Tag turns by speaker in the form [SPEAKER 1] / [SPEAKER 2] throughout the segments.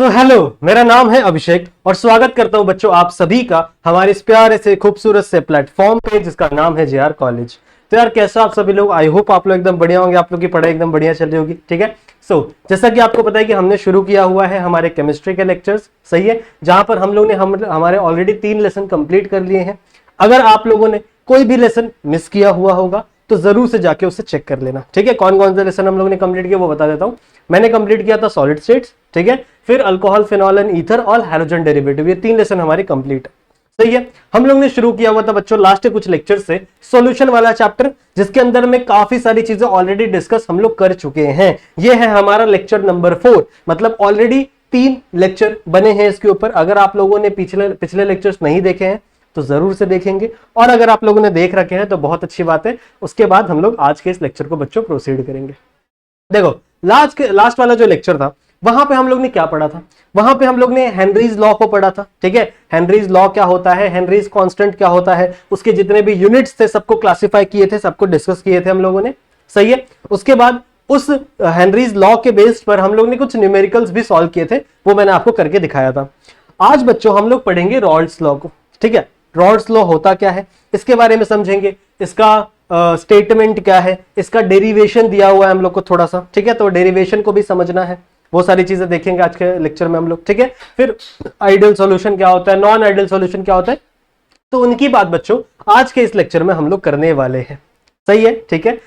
[SPEAKER 1] Hello, मेरा नाम है अभिषेक और स्वागत करता हूं बच्चों आप सभी का हमारे इस प्यारे से खूबसूरत से प्लेटफॉर्म पे जिसका नाम है जेआर कॉलेज। तो यार कैसा आप सभी लोग, आई होप आप लोग एकदम बढ़िया होंगे, आप लोग की पढ़ाई एकदम बढ़िया चल रही होगी। ठीक है। जैसा कि आपको पता है कि हमने शुरू किया हुआ है हमारे केमिस्ट्री के लेक्चर्स, सही है, जहां पर हम लोग ने हमारे ऑलरेडी 3 लेसन कंप्लीट कर लिए हैं। अगर आप लोगों ने कोई भी लेसन मिस किया हुआ होगा तो जरूर से जाके उसे चेक कर लेना। ठीक है। कौन कौन से लेसन हम लोग ने कंप्लीट किया वो बता देता हूं। मैंने कंप्लीट किया था सॉलिड स्टेट्स, ठीक है, फिर अल्कोहल, फिनॉल एंड ईथर और हाइड्रोजन डेरिवेटिव, ये 3 लेसन हमारे कंप्लीट है। सही है। हम लोग ने शुरू किया हुआ था बच्चों लास्ट कुछ लेक्चर से सॉल्यूशन वाला चैप्टर, जिसके अंदर में काफी सारी चीजें ऑलरेडी डिस्कस हम लोग कर चुके हैं। ये है हमारा लेक्चर नंबर 4, मतलब ऑलरेडी 3 लेक्चर बने हैं इसके ऊपर। अगर आप लोगों ने पिछले लेक्चर्स नहीं देखे हैं तो जरूर से देखेंगे, और अगर आप लोगों ने देख रखे हैं तो बहुत अच्छी बात है। उसके बाद हम लोग आज के इस लेक्चर को बच्चों प्रोसीड करेंगे। देखो लास्ट वाला जो लेक्चर था वहां पे हम लोग ने क्या पढ़ा था, वहां पे हम लोग ने हेनरीज लॉ को पढ़ा था। ठीक है। हेनरीज लॉ क्या होता है, हेनरीज कांस्टेंट क्या होता है, उसके जितने भी यूनिट्स थे सबको क्लासिफाई किए थे, सबको डिस्कस किए थे हम लोगों ने। सही है। उसके बाद उस हेनरीज लॉ के बेस पर हम लोग ने कुछ न्यूमेरिकल्स भी सॉल्व किए थे, वो मैंने आपको करके दिखाया था। आज बच्चों हम लोग पढ़ेंगे रॉल्ड्स लॉ को। ठीक है। रॉल्ड्स लॉ होता क्या है इसके बारे में समझेंगे, इसका स्टेटमेंट क्या है, इसका डेरिवेशन दिया हुआ है हम लोग को थोड़ा सा। ठीक है। तो डेरिवेशन को भी समझना है, वो सारी चीजें देखेंगे आज के लेक्चर में हम लोग। ठीक है। फिर आइडियल सॉल्यूशन क्या होता है, नॉन आइडियल सॉल्यूशन क्या होता है, तो उनकी बात बच्चों आज के इस लेक्चर में हम लोग करने वाले हैं। सही है। ठीक है।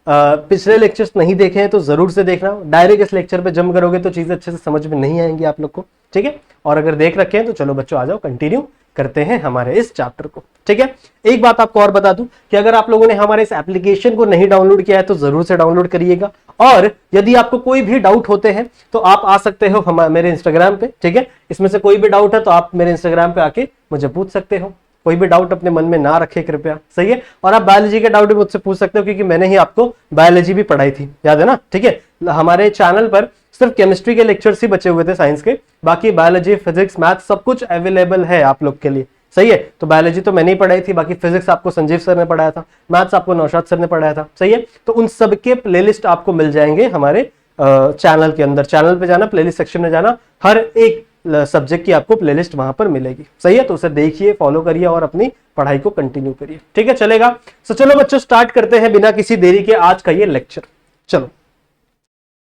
[SPEAKER 1] पिछले लेक्चर्स नहीं देखे हैं तो जरूर से देखना, डायरेक्ट इस लेक्चर पे जम करोगे तो चीजें अच्छे से समझ में नहीं आएंगी आप लोग को। ठीक है। और अगर देख रखे हैं तो चलो बच्चों आ जाओ, कंटिन्यू करते हैं हमारे इस चैप्टर को। ठीक है। एक बात आपको और बता दूं कि अगर आप लोगों ने हमारे इस एप्लीकेशन को नहीं डाउनलोड किया है तो जरूर से डाउनलोड करिएगा, और यदि आपको कोई भी डाउट होते हैं तो आप आ सकते हो मेरे इंस्टाग्राम पे। ठीक है। इसमें से कोई भी डाउट है तो आप मेरे इंस्टाग्राम पे आके मुझे पूछ सकते हो, कोई भी डाउट अपने मन में ना रखे कृपया। सही है। और आप बायोलॉजी के डाउट भी मुझसे पूछ सकते हो, क्योंकि मैंने ही आपको बायोलॉजी भी पढ़ाई थी, याद है ना। ठीक है। हमारे चैनल पर सिर्फ केमिस्ट्री के लेक्चर्स ही बचे हुए थे साइंस के, बाकी बायोलॉजी, फिजिक्स, मैथ सब कुछ अवेलेबल है आप लोग के लिए। सही है। तो बायोलॉजी तो मैंने ही पढ़ाई थी, बाकी फिजिक्स आपको संजीव सर ने पढ़ाया था, मैथ्स आपको नौशाद सर ने पढ़ाया था। सही है। तो उन सबके प्लेलिस्ट आपको मिल जाएंगे हमारे चैनल के अंदर। चैनल पे जाना, प्लेलिस्ट सेक्शन में जाना, हर एक सब्जेक्ट की आपको प्लेलिस्ट वहां पर मिलेगी। सही है। तो उसे देखिए, फॉलो करिए और अपनी पढ़ाई को कंटिन्यू करिए। ठीक है, चलेगा। चलो बच्चों स्टार्ट करते हैं बिना किसी देरी के आज का ये लेक्चर। चलो,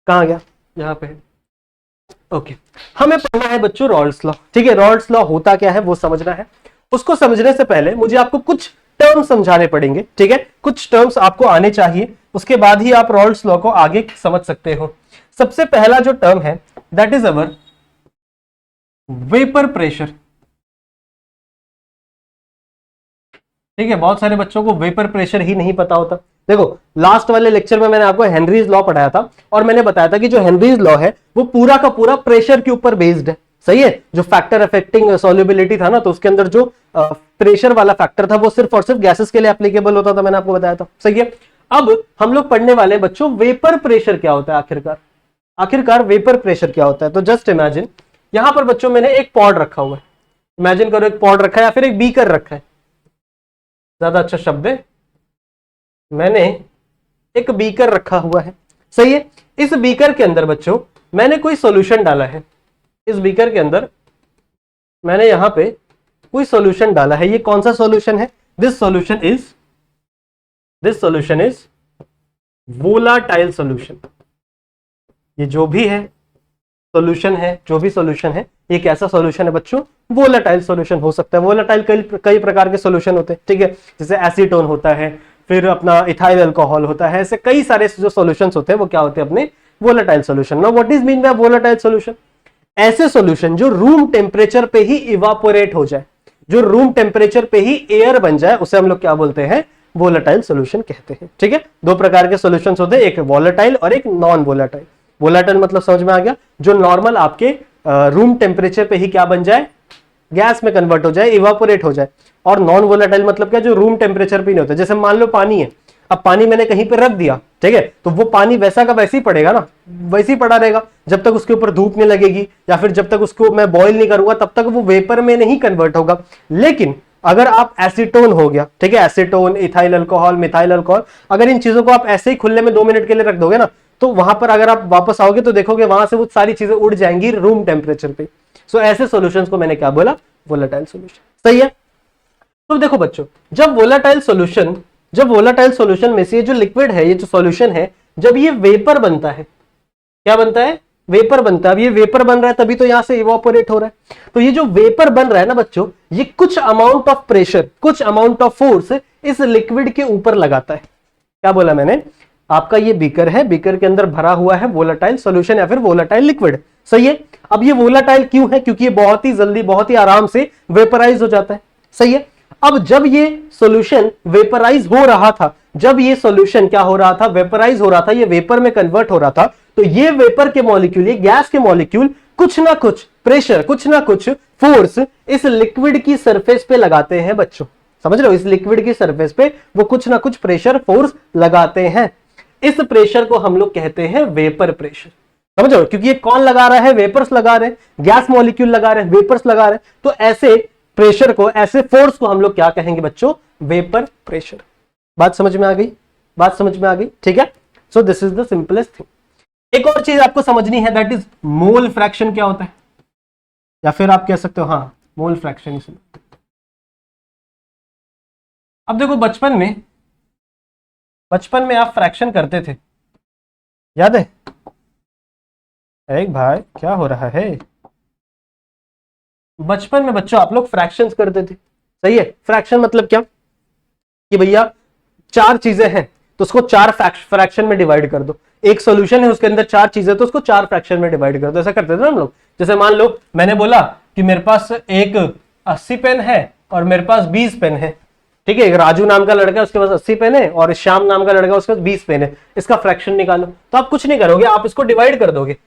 [SPEAKER 1] कहां गया, यहाँ पे। ओके। हमें पढ़ना है बच्चों रॉल्ड्स लॉ। ठीक है। रॉल्ड्स लॉ होता क्या है वो समझना है। उसको समझने से पहले मुझे आपको कुछ टर्म्स समझाने पड़ेंगे। ठीक है। कुछ टर्म्स आपको आने चाहिए, उसके बाद ही आप रॉल्ड्स लॉ को आगे समझ सकते हो। सबसे पहला जो टर्म है that is our vapour pressure. ठीक है। बहुत सारे बच्चों को वेपर प्रेशर ही नहीं पता होता। देखो लास्ट वाले लेक्चर में मैंने आपको हेनरीज लॉ पढ़ाया था, और मैंने बताया था कि जो हेनरीज लॉ है वो पूरा का पूरा प्रेशर के ऊपर बेस्ड है। सही है। जो फैक्टर अफेक्टिंग सॉल्युबिलिटी था ना, तो उसके अंदर जो प्रेशर वाला फैक्टर था वो सिर्फ और सिर्फ गैसेस के लिए एप्लीकेबल होता था, मैंने आपको बताया था। सही है। अब हम लोग पढ़ने वाले हैं बच्चों वेपर प्रेशर क्या होता है। आखिरकार वेपर प्रेशर क्या होता है। तो जस्ट इमेजिन यहां पर बच्चों मैंने एक पॉड रखा हुआ है। इमेजिन करो एक पॉड रखा है या फिर एक बीकर रखा है, ज्यादा अच्छा शब्द है, मैंने एक बीकर रखा हुआ है। सही है। इस बीकर के अंदर बच्चों मैंने कोई सॉल्यूशन डाला है। इस बीकर के अंदर मैंने यहां पे कोई सॉल्यूशन डाला है। ये कौन सा सॉल्यूशन है, this solution is volatile solution. ये जो भी है सॉल्यूशन है, जो भी सॉल्यूशन है, ये कैसा सॉल्यूशन है बच्चों, वोलाटाइल सॉल्यूशन हो सकता है। वोलाटाइल कई प्रकार के सॉल्यूशन होते हैं। ठीक है। जैसे एसीटोन होता है, फिर अपना इथाइल अल्कोहल होता है, ऐसे कई सारे जो सॉल्यूशंस होते हैं वो क्या होते हैं, अपने volatile solution. Now what is mean by volatile solution, ऐसे सॉल्यूशन जो रूम टेम्परेचर पे ही इवापोरेट हो जाए, जो रूम टेम्परेचर पे ही एयर बन जाए, उसे हम लोग क्या बोलते हैं, वोलाटाइल सॉल्यूशन कहते हैं। ठीक है। 2 प्रकार के सॉल्यूशंस होते हैं, एक वोलाटाइल और एक नॉन वोलाटाइल। वोलाटाइल मतलब समझ में आ गया, जो नॉर्मल आपके रूम टेम्परेचर पे ही क्या बन जाए, गैस में कन्वर्ट हो जाए, इवापोरेट हो जाए। और नॉन वोलाटाइल मतलब क्या, जो रूम टेम्परेचर पे नहीं होता। जैसे मान लो पानी है, अब पानी मैंने कहीं पे रख दिया, ठीक है, तो वो पानी वैसा का वैसे ही पड़ेगा ना, वैसे ही पड़ा रहेगा जब तक उसके ऊपर धूप नहीं लगेगी, या फिर जब तक उसको मैं बॉईल नहीं करूंगा तब तक वो वेपर में नहीं कन्वर्ट होगा। लेकिन अगर आप एसीटोन हो गया, ठीक है, acetone, ethyl alcohol, methyl alcohol, अगर इन चीजों को आप ऐसे ही खुले में 2 मिनट के लिए रख दोगे ना, तो वहां पर अगर आप वापस आओगे तो देखोगे वहां से वो सारी चीजें उड़ जाएंगी रूम टेम्परेचर पे। सो ऐसे सॉल्यूशंस को मैंने क्या बोला, वोलेटाइल सॉल्यूशन। सही है। तो देखो बच्चों, जब वोलेटाइल सॉल्यूशन में से ये जो लिक्विड है, ये जो सॉल्यूशन है, जब ये वेपर बनता है, क्या बनता है, वेपर बनता है। अब ये वेपर बन रहा है तभी तो यहां से इवापोरेट हो रहा है। तो ये जो वेपर बन रहा है ना बच्चों, ये कुछ अमाउंट ऑफ प्रेशर, कुछ अमाउंट ऑफ फोर्स इस लिक्विड के ऊपर लगाता है। क्या बोला मैंने, आपका ये बीकर है, बीकर के अंदर भरा हुआ है वोलेटाइल सॉल्यूशन या फिर वोलेटाइल लिक्विड। सही है। अब ये वोलेटाइल क्यों है, क्योंकि ये बहुत ही जल्दी, बहुत ही आराम से वेपराइज हो जाता है। सही है। अब जब ये सॉल्यूशन वेपराइज हो रहा था, जब ये सॉल्यूशन क्या हो रहा था, वेपराइज हो रहा था, ये वेपर में कन्वर्ट हो रहा था, तो ये वेपर के मॉलिक्यूल, ये गैस के मॉलिक्यूल कुछ ना कुछ प्रेशर, कुछ ना कुछ फोर्स इस लिक्विड की सरफेस पे लगाते हैं बच्चों। समझ रहे हो, इस लिक्विड की सरफेस पे वो कुछ ना कुछ प्रेशर फोर्स लगाते हैं। इस प्रेशर को हम लोग कहते हैं वेपर प्रेशर। समझ रहे हो, क्योंकि ये कौन लगा रहा है, वेपर्स लगा रहे हैं, गैस मॉलिक्यूल लगा रहे हैं, वेपर्स लगा रहे हैं। तो ऐसे प्रेशर को, ऐसे फोर्स को हम लोग क्या कहेंगे बच्चों, वेपर प्रेशर। बात समझ में आ गई, बात समझ में आ गई, ठीक है। So this is the simplest thing. एक और चीज आपको समझनी है, दैट इज मोल फ्रैक्शन क्या होता है, या फिर आप कह सकते हो हाँ मोल फ्रैक्शन। अब देखो बचपन में आप फ्रैक्शन करते थे, याद है। एक भाई क्या हो रहा है, बचपन में बच्चों आप लोग फ्रैक्शंस करते थे। सही है। फ्रैक्शन मतलब क्या, कि भैया चार चीजें हैं तो उसको चार फ्रैक्शन में डिवाइड कर दो। एक सॉल्यूशन है, उसके अंदर चार चीजें, तो उसको चार फ्रैक्शन में डिवाइड कर दो। ऐसा करते थे ना हम लोग। जैसे मान लो मैंने बोला कि मेरे पास एक 80 पेन है और मेरे पास 20 पेन है। ठीक है, एक राजू नाम का लड़का है, उसके पास 80 पेन है, और श्याम नाम का लड़का, उसके पास 20 पेन है। इसका फ्रैक्शन निकालो। तो आप कुछ नहीं करोगे, आप इसको डिवाइड कर दोगे।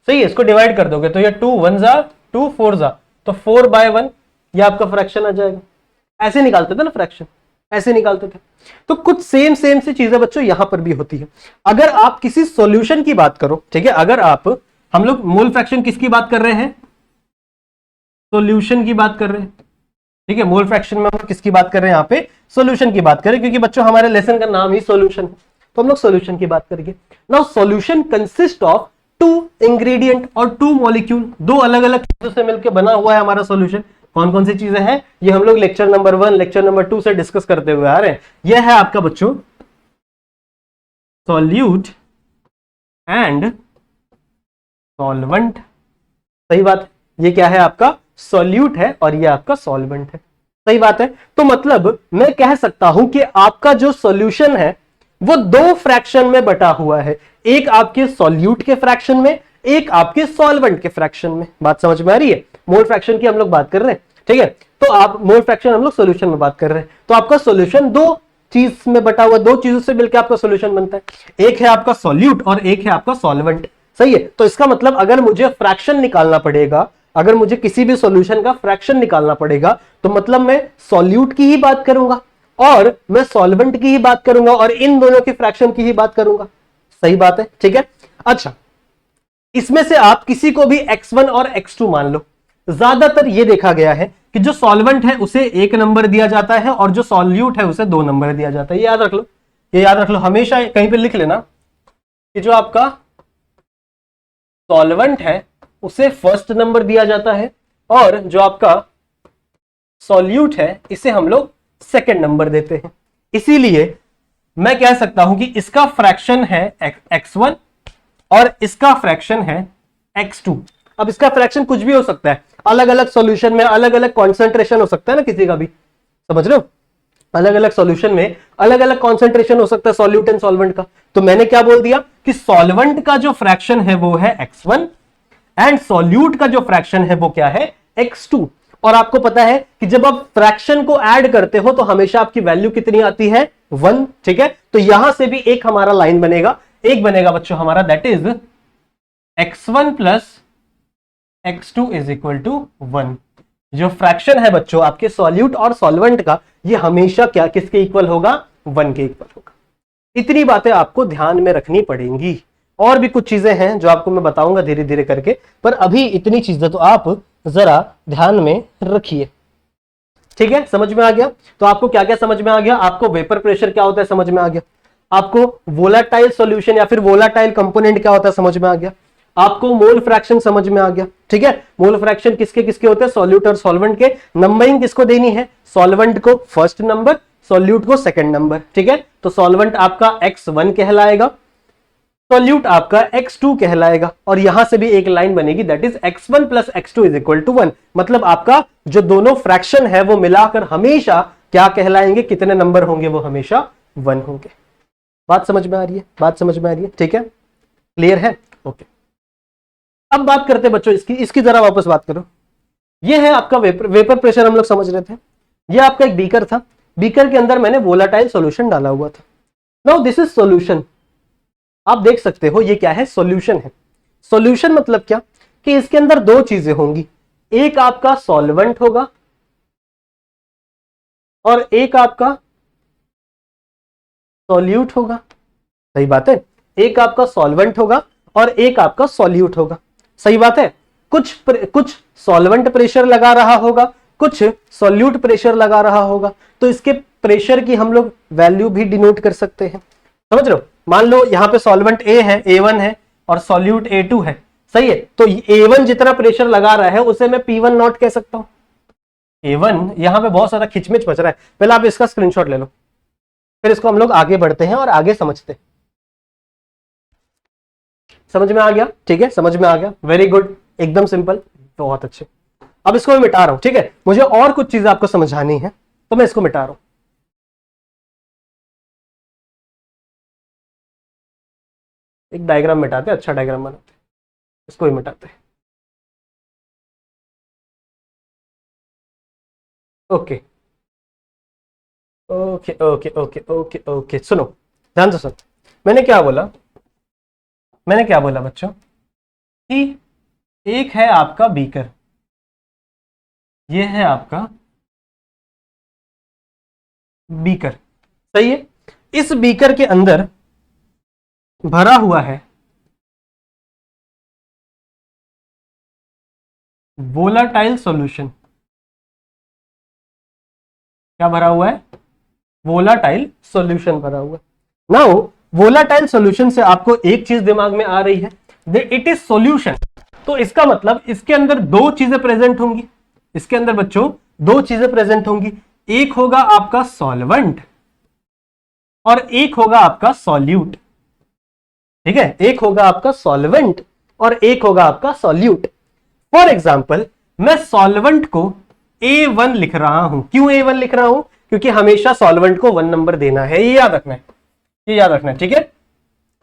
[SPEAKER 1] सही है, इसको डिवाइड कर दोगे तो ये 2 1 जा 2 4 जा, तो 4/1 ये आपका फ्रैक्शन आ जाएगा। ऐसे निकालते थे ना फ्रैक्शन, ऐसे निकालते थे। तो कुछ सेम सी चीजें बच्चों यहां पर भी होती है। अगर आप किसी सॉल्यूशन की बात करो, ठीक है, अगर आप, हम लोग मोल फ्रैक्शन किसकी बात कर रहे हैं, सॉल्यूशन की बात कर रहे हैं। ठीक है, मोल फ्रैक्शन में हम लोग किसकी बात कर रहे हैं, यहाँ पे सॉल्यूशन की बात करें, क्योंकि बच्चों हमारे लेसन का नाम ही सॉल्यूशन है, तो हम लोग सॉल्यूशन की बात करेंगे। Now solution consist of 2 ingredient और 2 मॉलिक्यूल। 2 अलग अलग चीजों से मिलकर बना हुआ है हमारा सॉल्यूशन। कौन कौन सी चीजें हैं, ये हम लोग लेक्चर नंबर 1, लेक्चर नंबर 2 से डिस्कस करते हुए आ रहे हैं। यह है आपका बच्चों सॉल्यूट एंड सॉल्वेंट। सही बात है, ये क्या है आपका सॉल्यूट है और ये आपका सॉल्वेंट है। सही बात है। तो मतलब मैं कह सकता हूं कि आपका जो सॉल्यूशन है वो 2 फ्रैक्शन में बटा हुआ है, एक आपके सॉल्यूट के फ्रैक्शन में, एक आपके सॉल्वेंट के फ्रैक्शन में। बात समझ में आ रही है, मोल फ्रैक्शन की हम लोग बात कर रहे हैं। ठीक है, तो आप मोल फ्रैक्शन, हम लोग सॉल्यूशन में बात कर रहे हैं। तो आपका सॉल्यूशन 2 चीज में बटा हुआ, 2 चीजों से मिलकर आपका सॉल्यूशन बनता है। एक है आपका सॉल्यूट और एक है आपका सॉल्वेंट। सही है। तो इसका मतलब अगर मुझे फ्रैक्शन निकालना पड़ेगा, अगर मुझे किसी भी सॉल्यूशन का फ्रैक्शन निकालना पड़ेगा, तो मतलब मैं सॉल्यूट की ही बात करूंगा और मैं सॉल्वेंट की ही बात करूंगा और इन दोनों की फ्रैक्शन की ही बात करूंगा। सही बात है, ठीक है। अच्छा, इसमें से आप किसी को भी x1 और x2 मान लो। ज्यादातर ये देखा गया है कि जो सॉल्वेंट है उसे 1 नंबर दिया जाता है और जो सॉल्यूट है उसे 2 नंबर दिया जाता है। ये याद रख लो, ये याद रख लो, हमेशा कहीं पे लिख लेना कि जो आपका सॉल्वेंट है उसे फर्स्ट नंबर दिया जाता है और जो आपका सॉल्यूट है इसे हम लोग सेकंड नंबर देते हैं। इसीलिए मैं कह सकता हूं कि इसका फ्रैक्शन है x1 और इसका फ्रैक्शन है x2। अब इसका फ्रैक्शन कुछ भी हो सकता है, अलग अलग सॉल्यूशन में अलग अलग कॉन्सेंट्रेशन हो सकता है ना किसी का भी, समझ रहे हो, अलग अलग सॉल्यूशन में अलग अलग कॉन्सेंट्रेशन हो सकता है सॉल्यूट एंड सॉल्वेंट का। तो मैंने क्या बोल दिया कि सॉल्वेंट का जो फ्रैक्शन है वो है x1 एंड सॉल्यूट का जो फ्रैक्शन है वो क्या है x2। और आपको पता है कि जब आप फ्रैक्शन को ऐड करते हो तो हमेशा आपकी वैल्यू कितनी आती है 1। ठीक है, तो यहां से भी एक हमारा लाइन बनेगा, एक बनेगा बच्चों हमारा, that is x1 plus x2 is equal to 1। जो फ्रैक्शन है बच्चों आपके सॉल्यूट और सॉल्वेंट का, ये हमेशा क्या किसके इक्वल होगा, 1 के इक्वल होगा। इतनी बातें आपको ध्यान में रखनी पड़ेंगी। और भी कुछ चीजें हैं जो आपको मैं बताऊंगा धीरे धीरे करके, पर अभी इतनी चीजें तो आप जरा ध्यान में रखिए। ठीक है, समझ में आ गया। तो आपको क्या क्या समझ में आ गया, आपको वेपर प्रेशर क्या होता है समझ में आ गया, आपको वोलाटाइल सॉल्यूशन या फिर वोलाटाइल कंपोनेंट क्या होता है समझ में आ गया, आपको मोल फ्रैक्शन समझ में आ गया, ठीक है। मोल फ्रैक्शन किसके किसके होते हैं, सॉल्यूट और सॉल्वेंट के। नंबरिंग किसको देनी है, सॉल्वेंट को फर्स्ट नंबर, सॉल्यूट को सेकंड नंबर, ठीक है। तो सॉल्वेंट आपका x1 कहलाएगा, सॉल्यूट आपका x2 कहलाएगा, और यहां से भी एक लाइन बनेगी that is x1 plus x2 is equal to 1। मतलब आपका जो दोनों फ्रैक्शन है वो मिलाकर हमेशा क्या कहलाएंगे, कितने नंबर होंगे, वो हमेशा 1 होंगे। बात समझ में आ रही है, बात समझ में आ रही है, ठीक है, क्लियर है, ओके। अब बात करते हैं बच्चों इसकी जरा वापस बात करो। ये है आपका वेपर प्रेशर, हम लोग समझ रहे थे। ये आपका एक बीकर था, बीकर के अंदर मैंने वोलाटाइल सॉल्यूशन डाला हुआ था। नाउ दिस इज सॉल्यूशन, आप देख सकते हो ये क्या है, सॉल्यूशन है। सॉल्यूशन मतलब क्या, कि इसके अंदर दो चीजें होंगी, एक आपका सॉल्वेंट होगा और एक आपका सॉल्यूट होगा। सही बात है, एक आपका सॉल्वेंट होगा और एक आपका सॉल्यूट होगा। सही बात है, कुछ सॉल्वेंट प्रेशर लगा रहा होगा, कुछ सॉल्यूट प्रेशर लगा रहा होगा। तो इसके प्रेशर की हम लोग वैल्यू भी डिनोट कर सकते हैं, समझ लो। मान लो यहां पे सॉल्वेंट A है, A1 है, और सॉल्यूट A2 है, सही है। तो A1 जितना प्रेशर लगा रहा है उसे मैं P1 नॉट कह सकता हूं। A1 यहां पे बहुत सारा खिचमिच बच रहा है, पहले आप इसका स्क्रीनशॉट ले लो, फिर इसको हम लोग आगे बढ़ते हैं और आगे समझते हैं। समझ में आ गया, ठीक है, समझ में आ गया, वेरी गुड, एकदम सिंपल, बहुत अच्छे। अब इसको मैं मिटा रहा हूं, ठीक है, मुझे और कुछ चीजें आपको समझानी है तो मैं इसको मिटा रहा हूं। एक डायग्राम मिटाते, अच्छा डायग्राम बनाते, इसको ही मिटाते। Okay okay okay okay okay okay, सुनो ध्यान से सुनो। मैंने क्या बोला, मैंने क्या बोला बच्चों, कि एक है आपका बीकर, ये है आपका बीकर, सही है। इस बीकर के अंदर भरा हुआ है वोलाटाइल सॉल्यूशन। क्या भरा हुआ है, वोलाटाइल सॉल्यूशन भरा हुआ है। नाउ वोलाटाइल सॉल्यूशन से आपको एक चीज दिमाग में आ रही है, इट इज सॉल्यूशन। तो इसका मतलब इसके अंदर दो चीजें प्रेजेंट होंगी, इसके अंदर बच्चों दो चीजें प्रेजेंट होंगी, एक होगा आपका सॉल्वेंट और एक होगा आपका सॉल्यूट, ठीक है। एक होगा आपका सॉल्वेंट और एक होगा आपका सॉल्यूट। फॉर एग्जाम्पल मैं सॉल्वेंट को A1 लिख रहा हूं, क्यों A1 लिख रहा हूं, क्योंकि हमेशा सॉल्वेंट को 1 नंबर देना है, ये याद रखना है, ये याद रखना है, ठीक है।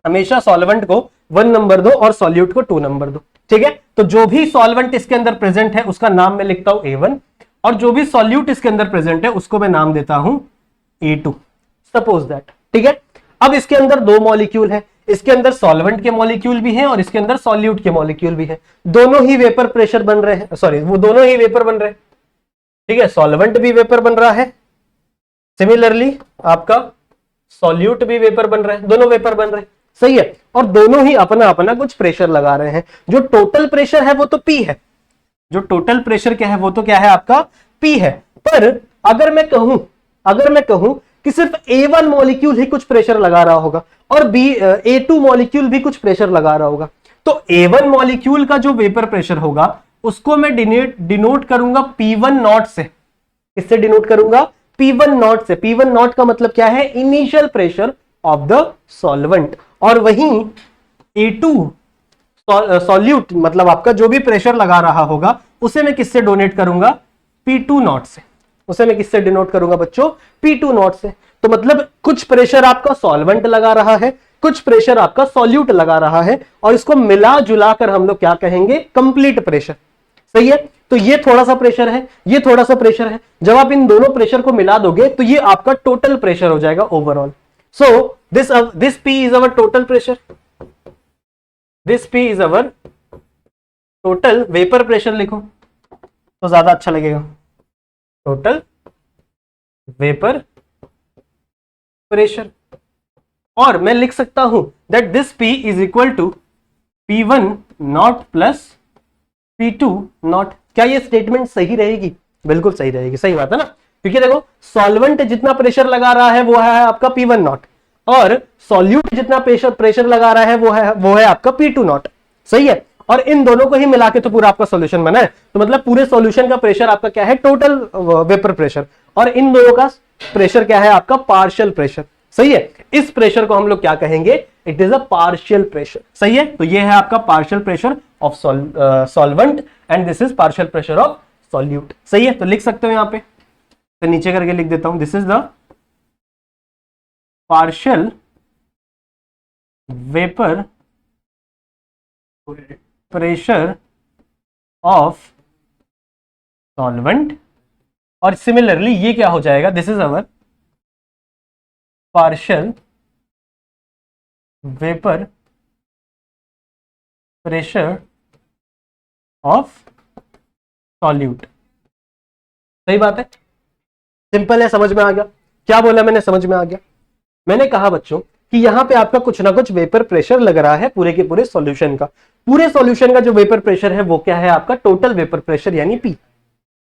[SPEAKER 1] हमेशा सॉल्वेंट को 1 नंबर दो और सॉल्यूट को 2 नंबर दो, ठीक है। तो जो भी सॉल्वेंट इसके अंदर प्रेजेंट है उसका नाम मैं लिखता हूं A1, और जो भी सॉल्यूट इसके अंदर प्रेजेंट है उसको मैं नाम देता हूं A2, सपोज दैट, ठीक है। अब इसके अंदर दो मॉलिक्यूल है, इसके अंदर सॉल्वेंट के मॉलिक्यूल भी हैं और इसके अंदर सॉल्यूट के मॉलिक्यूल भी हैं, दोनों ही वेपर प्रेशर बन रहे हैं, सॉरी वो दोनों ही वेपर बन रहे हैं, ठीक है। सॉल्वेंट भी वेपर बन रहा है, सिमिलरली आपका सॉल्यूट भी वेपर बन रहा है, दोनों वेपर बन रहे हैं, सही है। और दोनों ही अपना अपना कुछ प्रेशर लगा रहे हैं। जो टोटल प्रेशर है वो तो P है, जो टोटल प्रेशर क्या है वो तो क्या है आपका P है। पर अगर मैं कहूं कि सिर्फ A1 मॉलिक्यूल ही कुछ प्रेशर लगा रहा होगा और A2 मॉलिक्यूल भी कुछ प्रेशर लगा रहा होगा, तो A1 मॉलिक्यूल का जो वेपर प्रेशर होगा उसको मैं डिनोट करूंगा P1 नॉट से। किससे डिनोट करूंगा, P1 नॉट से। P1 नॉट का मतलब क्या है, initial pressure of the solvent. और वहीं A2 सॉल्यूट मतलब आपका जो भी प्रेशर लगा रहा होगा उसे मैं किससे डोनेट करूंगा, P2 नॉट से। उसे मैं किससे डिनोट करूंगा बच्चों, P2 नॉट से। तो मतलब कुछ प्रेशर आपका सॉल्वेंट लगा रहा है, कुछ प्रेशर आपका सॉल्यूट लगा रहा है, और इसको मिला जुला कर हम लोग क्या कहेंगे, कंप्लीट प्रेशर, सही है। तो ये थोड़ा सा प्रेशर है, ये थोड़ा सा प्रेशर है, जब आप इन दोनों प्रेशर को मिला दोगे तो ये आपका टोटल प्रेशर हो जाएगा overall. So this P is our total pressure, this P is our total vapour pressure, लिखो तो ज्यादा अच्छा लगेगा, टोटल वेपर प्रेशर। और मैं लिख सकता हूं that this P is equal to P1 not plus P2 not. क्या ये स्टेटमेंट सही रहेगी, बिल्कुल सही रहेगी, सही बात है ना। क्योंकि देखो सॉल्वेंट जितना प्रेशर लगा रहा है वो है आपका P1 नॉट, और सॉल्यूट जितना प्रेशर लगा रहा है वो है आपका P2 नॉट। सही है, और इन दोनों को ही मिला के तो पूरा आपका सॉल्यूशन बना है। तो मतलब पूरे सॉल्यूशन का प्रेशर आपका क्या है, टोटल वेपर प्रेशर, और इन दोनों का प्रेशर क्या है आपका, पार्शियल प्रेशर। सही है, इस प्रेशर को हम लोग क्या कहेंगे, it is a partial pressure. सही है, तो ये है आपका partial pressure of solvent and this is partial pressure of solute. सही है, तो लिख सकते हो यहां पे, तो नीचे करके लिख देता हूं, this is the partial vapour pressure of solvent, और सिमिलरली ये क्या हो जाएगा, this is our partial vapour pressure of solute. सही बात है, सिंपल है, समझ में आ गया। क्या बोला मैंने, समझ में आ गया। मैंने कहा बच्चों कि यहां पे आपका कुछ ना कुछ वेपर प्रेशर लग रहा है पूरे के पूरे सॉल्यूशन का। पूरे सॉल्यूशन का जो वेपर प्रेशर है वो क्या है आपका, टोटल वेपर प्रेशर यानी P।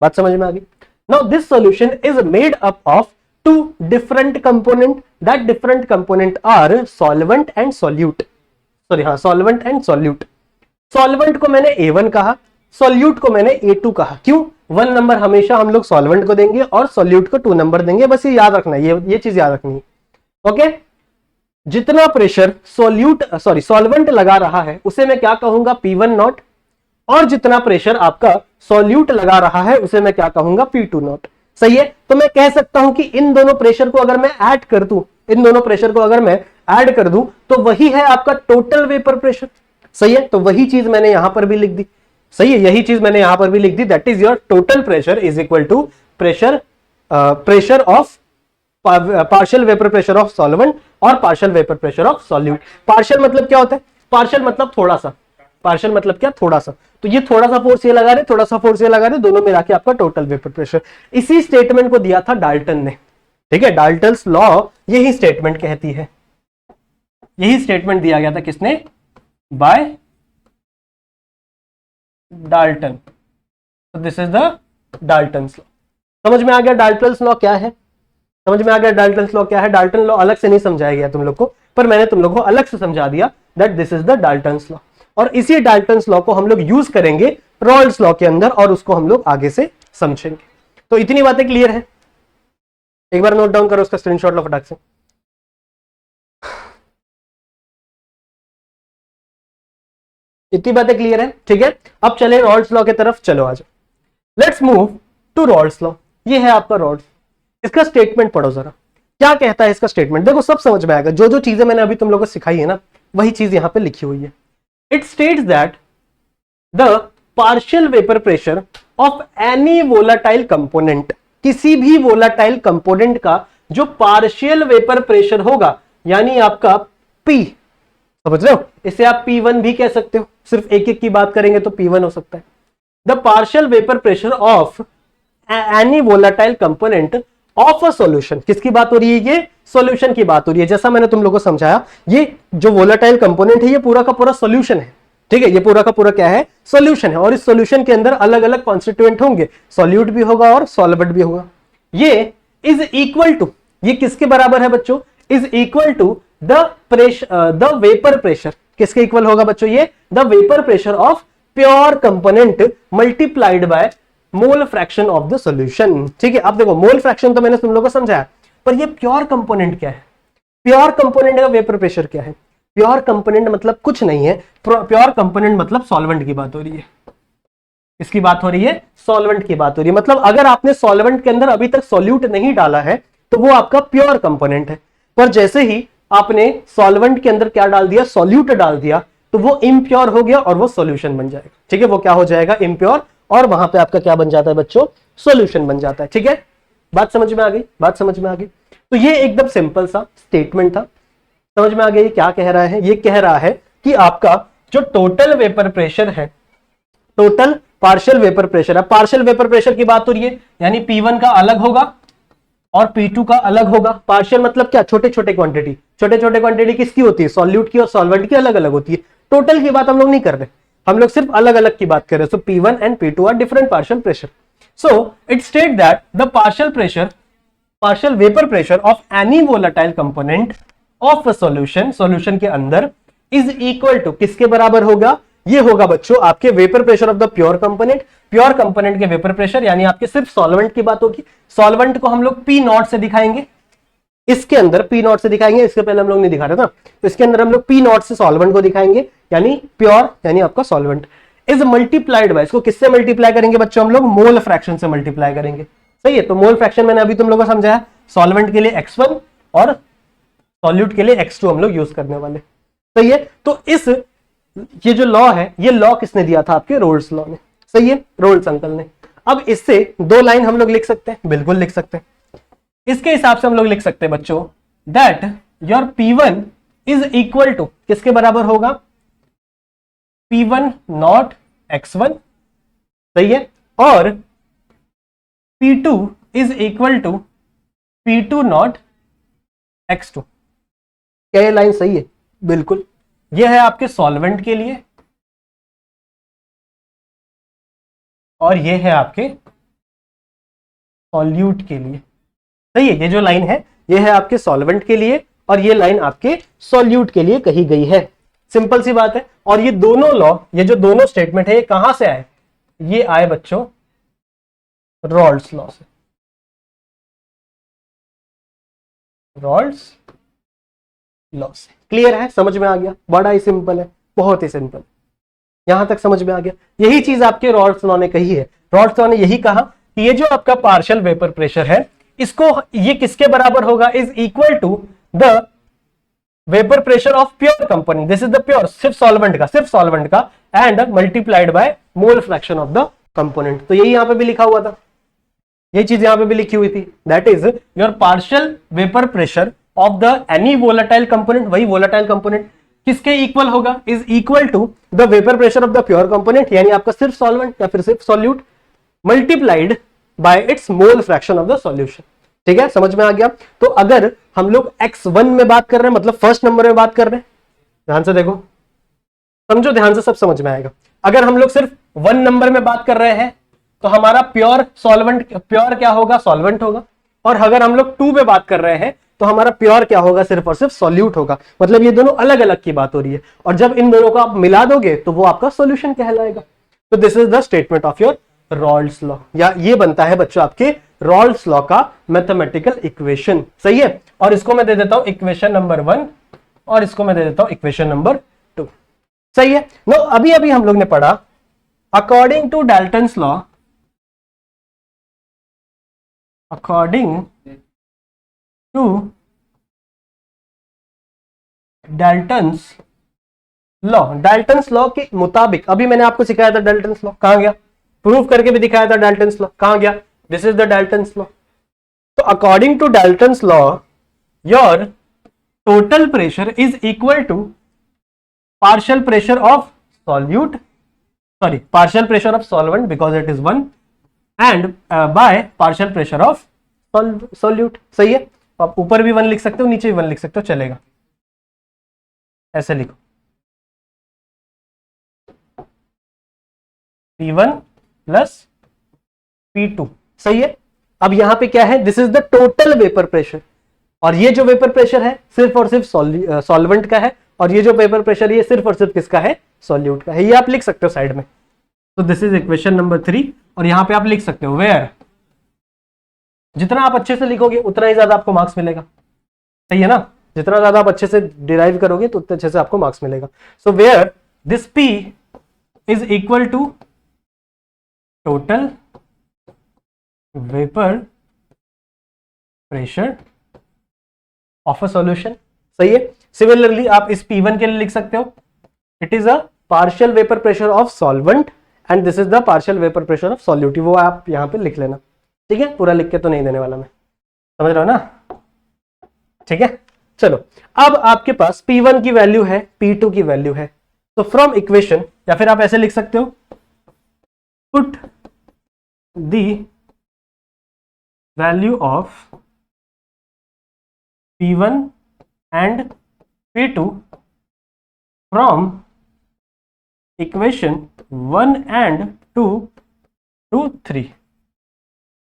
[SPEAKER 1] बात समझ में आ गई। Now this solution is made up of two different component, that different component are solvent and solute. Sorry, हाँ, सॉल्वेंट एंड सॉल्यूट। सॉल्वेंट को मैंने A1 कहा, सॉल्यूट को मैंने A2 कहा। क्यों, 1 नंबर हमेशा हम लोग सॉल्वेंट को देंगे और सॉल्यूट को 2 नंबर देंगे, बस ये याद रखना है, ये चीज याद रखनी है। ओके, जितना प्रेशर सॉल्वेंट लगा रहा है उसे मैं क्या कहूंगा, P1 नॉट, और जितना प्रेशर आपका सॉल्यूट लगा रहा है उसे मैं क्या कहूंगा, P2 नॉट। सही है, तो मैं कह सकता हूं कि इन दोनों प्रेशर को अगर मैं ऐड कर दूं, इन दोनों प्रेशर को अगर मैं ऐड कर दूं तो वही है आपका टोटल वेपर प्रेशर। सही है, तो वही चीज मैंने यहां पर भी लिख दी। सही है, यही चीज मैंने यहां पर भी लिख दी, that is your total pressure is equal to pressure of partial vapour pressure of solvent और partial vapour pressure of solute. Partial मतलब क्या होता है, पार्शियल मतलब थोड़ा सा, पार्शियल मतलब क्या, थोड़ा सा। तो ये थोड़ा सा फोर्स ये लगा रहे, थोड़ा सा फोर्स ये लगा रहे, दोनों मिला के आपका टोटल वेपर प्रेशर। इसी स्टेटमेंट को दिया था डाल्टन ने। ठीक है, डाल्टन्स लॉ यही स्टेटमेंट कहती है, यही स्टेटमेंट दिया गया था किसने, बाय डाल्टन। तो this is the Dalton's law. समझ में आ गया डाल्टन्स लॉ क्या है, समझ में आ गया डाल्टन्स लॉ क्या है। डाल्टन लॉ अलग से नहीं समझाया गया तुम लोग को, पर मैंने तुम लोग को अलग से समझा दिया that this is the Dalton's law. और इसी डाल्टन्स लॉ को हम लोग यूज करेंगे रॉल्स लॉ के अंदर, और उसको हम लोग आगे से समझेंगे। तो इतनी बातें क्लियर है, एक बार नोट डाउन करो, उसका स्क्रीनशॉट लो फटाक से। इतनी बातें क्लियर है, ठीक है। अब चले रॉल्स लॉ की तरफ, चलो आ जाओ, let's move to Raoult's law. ये है आपका रॉल्स, इसका स्टेटमेंट पढ़ो जरा, क्या कहता है इसका स्टेटमेंट। देखो सब समझ में आएगा, जो जो चीजें मैंने अभी तुम लोगों को सिखाई है ना, वही चीज यहां पे लिखी हुई है। It states that the partial vapour pressure of any volatile component, किसी भी वोलाटाइल कंपोनेंट का जो पार्शियल वेपर प्रेशर होगा, यानी आपका P, समझ रहे हो, इसे आप P1 भी कह सकते हो, सिर्फ एक एक की बात करेंगे तो P1 हो सकता है। The partial vapour pressure of any volatile component of a solution, किसकी बात हो रही है, ये सॉल्यूशन की बात हो रही है। जैसा मैंने तुम लोगों को समझाया, ये जो वोलाटाइल कंपोनेंट है ये पूरा का पूरा सॉल्यूशन है। ठीक है, ये पूरा का पूरा क्या है, सॉल्यूशन है, और इस सॉल्यूशन के अंदर अलग अलग कॉन्स्टिट्यूएंट होंगे, सॉल्यूट भी होगा और सॉल्वेंट भी होगा। ये इज इक्वल टू, ये किसके बराबर है बच्चों, is equal to the vapour pressure, किसके इक्वल होगा बच्चों, ये the vapour pressure of pure component multiplied by mole fraction of the solution. ठीक है, अब देखो मोल फ्रैक्शन तो मैंने तुम लोगों को समझाया, पर ये प्योर कंपोनेंट क्या है, प्योर कंपोनेंट का वेपर प्रेशर क्या है। प्योर कंपोनेंट मतलब कुछ नहीं है, प्योर कंपोनेंट मतलब सॉल्वेंट की बात हो रही है, इसकी बात हो रही है, सॉल्वेंट की बात हो रही है। मतलब अगर आपने सॉल्वेंट के अंदर अभी तक सॉल्यूट नहीं डाला है तो वो आपका प्योर कंपोनेंट है, पर जैसे ही आपने सॉल्वेंट के अंदर क्या डाल दिया, सॉल्यूट डाल दिया, तो वो इम्प्योर हो गया और वो सॉल्यूशन बन जाएगा। ठीक है, वो क्या हो जाएगा, इम्प्योर, और वहां पे आपका क्या बन जाता है बच्चों, सॉल्यूशन बन जाता है। ठीक है, बात समझ में आ गई, बात समझ में आ गई। तो ये एकदम सिंपल सा स्टेटमेंट था, समझ में आ गया ये क्या कह रहा है। ये कह रहा है कि आपका जो टोटल वेपर प्रेशर है, टोटल पार्शियल वेपर प्रेशर है, पार्शियल वेपर प्रेशर की बात हो रही है, यानी P1 का अलग होगा और P2 का अलग होगा। पार्शियल मतलब क्या, छोटे छोटे क्वांटिटी, छोटे छोटे क्वांटिटी किसकी होती है, सॉल्यूट की और सॉल्वेंट की अलग अलग होती है। टोटल की बात हम लोग नहीं कर रहे, हम लोग सिर्फ अलग अलग की बात कर रहे हैं। So P1 and P2 are different partial pressure. So it state that the partial vapour pressure of any volatile component of a solution, solution के अंदर, इज इक्वल टू किसके बराबर होगा, ये होगा बच्चों आपके vapour pressure of the pure component, pure component के वेपर प्रेशर, यानी आपके सिर्फ सॉल्वेंट की बात होगी। सॉल्वेंट को हम लोग पी नॉट से दिखाएंगे, इसके अंदर पी नॉट से दिखाएंगे, इसके पहले हम लोग नहीं दिखा रहे था, तो इसके अंदर हम लोग पी नॉट से सॉल्वेंट को दिखाएंगे, यानी प्योर यानी आपका सॉल्वेंट, इज मल्टीप्लाइड बाय, इसको किससे मल्टीप्लाई करेंगे बच्चों, हम लोग मोल फ्रैक्शन से मल्टीप्लाई करेंगे। सही है, तो मोल फ्रैक्शन मैंने अभी तुम लोगों को समझाया, सॉल्वेंट के लिए x1 और सॉल्यूट के लिए x2 हम लोग यूज करने वाले। सही है, तो इस ये जो लॉ है, ये लॉ किसने दिया था, आपके रोल्स लॉ ने। सही है, रोल्स अंकल ने। अब इससे दो लाइन हम लोग लिख सकते हैं, बिल्कुल लिख सकते हैं। इसके हिसाब से हम लोग लिख सकते हैं बच्चों that your P1 is equal to किसके बराबर होगा, P1 नॉट x1। सही है, और P2 is equal to P2 not x2। क्या ये लाइन सही है, बिल्कुल। ये है आपके सॉल्वेंट के लिए और ये है आपके सॉल्यूट के लिए। सही है, ये जो लाइन है ये है आपके सॉल्वेंट के लिए और ये लाइन आपके सॉल्यूट के लिए कही गई है। सिंपल सी बात है। और ये दोनों लॉ, ये जो दोनों स्टेटमेंट है, ये कहां से आए, ये आए बच्चों रॉल्स लॉ से। रॉल्स लॉ से। क्लियर है, समझ में आ गया, बड़ा ही सिंपल है, बहुत ही सिंपल, यहां तक समझ में आ गया। यही चीज आपके रॉल्स लॉ ने कही है। रॉल्स लॉ ने यही कहा कि ये जो आपका पार्शियल वेपर प्रेशर है, इसको ये किसके बराबर होगा, is equal to the vapour pressure of pure component, this is the pure, सिर्फ सॉल्वेंट का and multiplied by mole fraction of the component. तो यही यहां पे भी लिखा हुआ था, ये चीज यहां पे भी लिखी हुई थी, that is your partial vapour pressure of the any volatile component, वही वोलेटाइल कंपोनेंट किसके इक्वल होगा, is equal to the vapour pressure of the pure component, यानी आपका सिर्फ सॉल्वेंट या फिर सिर्फ solute, multiplied by its mole fraction of the solution. ठीक है, समझ में आ गया। तो अगर हम लोग x1 में बात कर रहे हैं, मतलब फर्स्ट नंबर में बात कर रहे हैं, ध्यान से देखो, समझो ध्यान से, सब समझ में आएगा। अगर हम लोग सिर्फ 1 नंबर में बात कर रहे हैं तो हमारा प्योर सॉल्वेंट, प्योर क्या होगा, सॉल्वेंट होगा। और अगर हम लोग 2 में बात कर रहे हैं तो हमारा प्योर क्या होगा, सिर्फ और सिर्फ सॉल्यूट होगा। मतलब ये दोनों अलग अलग की बात हो रही है, और जब इन दोनों को आप मिला दोगे तो वो आपका सॉल्यूशन कहलाएगा। तो this is the statement of your Rawls law, या ये बनता है बच्चों आपके रॉल्स लॉ का मैथमेटिकल इक्वेशन। सही है, और इसको मैं दे देता हूं इक्वेशन नंबर 1 और इसको मैं दे देता हूं इक्वेशन नंबर 2। सही है। नो, अभी अभी हम लोग ने पढ़ा according to Dalton's law, according to Dalton's law, Dalton's law के मुताबिक, अभी मैंने आपको सिखाया था डाल्टन्स लॉ, कहां गया, प्रूव करके भी दिखाया था डाल्टन्स लॉ, कहां गया, this is the Dalton's law. तो according to Dalton's law your total pressure is equal to partial pressure of solute, sorry partial pressure of solvent because it is 1 and by partial pressure of solute. सही है, आप ऊपर भी 1 लिख सकते हो, नीचे भी 1 लिख सकते हो, चलेगा, ऐसे लिखो P1 प्लस P2। सही है। अब यहां पे क्या है, this is the total vapour pressure, और ये जो वेपर प्रेशर है सिर्फ और सिर्फ सॉल्वेंट का है, और ये जो वेपर प्रेशर ये सिर्फ और सिर्फ किसका है, सॉल्यूट का है। ये आप लिख सकते हो साइड में। तो दिस इज इक्वेशन नंबर 3, और यहां पे आप लिख सकते हो वेयर, जितना आप अच्छे से लिखोगे उतना ही ज्यादा आपको मार्क्स मिलेगा। सही है ना, जितना ज्यादा आप अच्छे से डिराइव करोगे तो उतने अच्छे से आपको मार्क्स मिलेगा। So where this P is equal to total vapour pressure of a solution. सही है। सिमिलरली आप इस P1 के लिए लिख सकते हो, it is a partial vapour pressure of solvent and this is the partial vapour pressure of solute. वो आप यहां पे लिख लेना। ठीक है, पूरा लिख के तो नहीं देने वाला मैं, समझ रहे हो ना। ठीक है, चलो अब आपके पास P1 की वैल्यू है, P2 की वैल्यू है, तो फ्रॉम इक्वेशन, या फिर आप ऐसे लिख सकते हो, put the value of P1 and P2 from equation 1 and 2 to 3।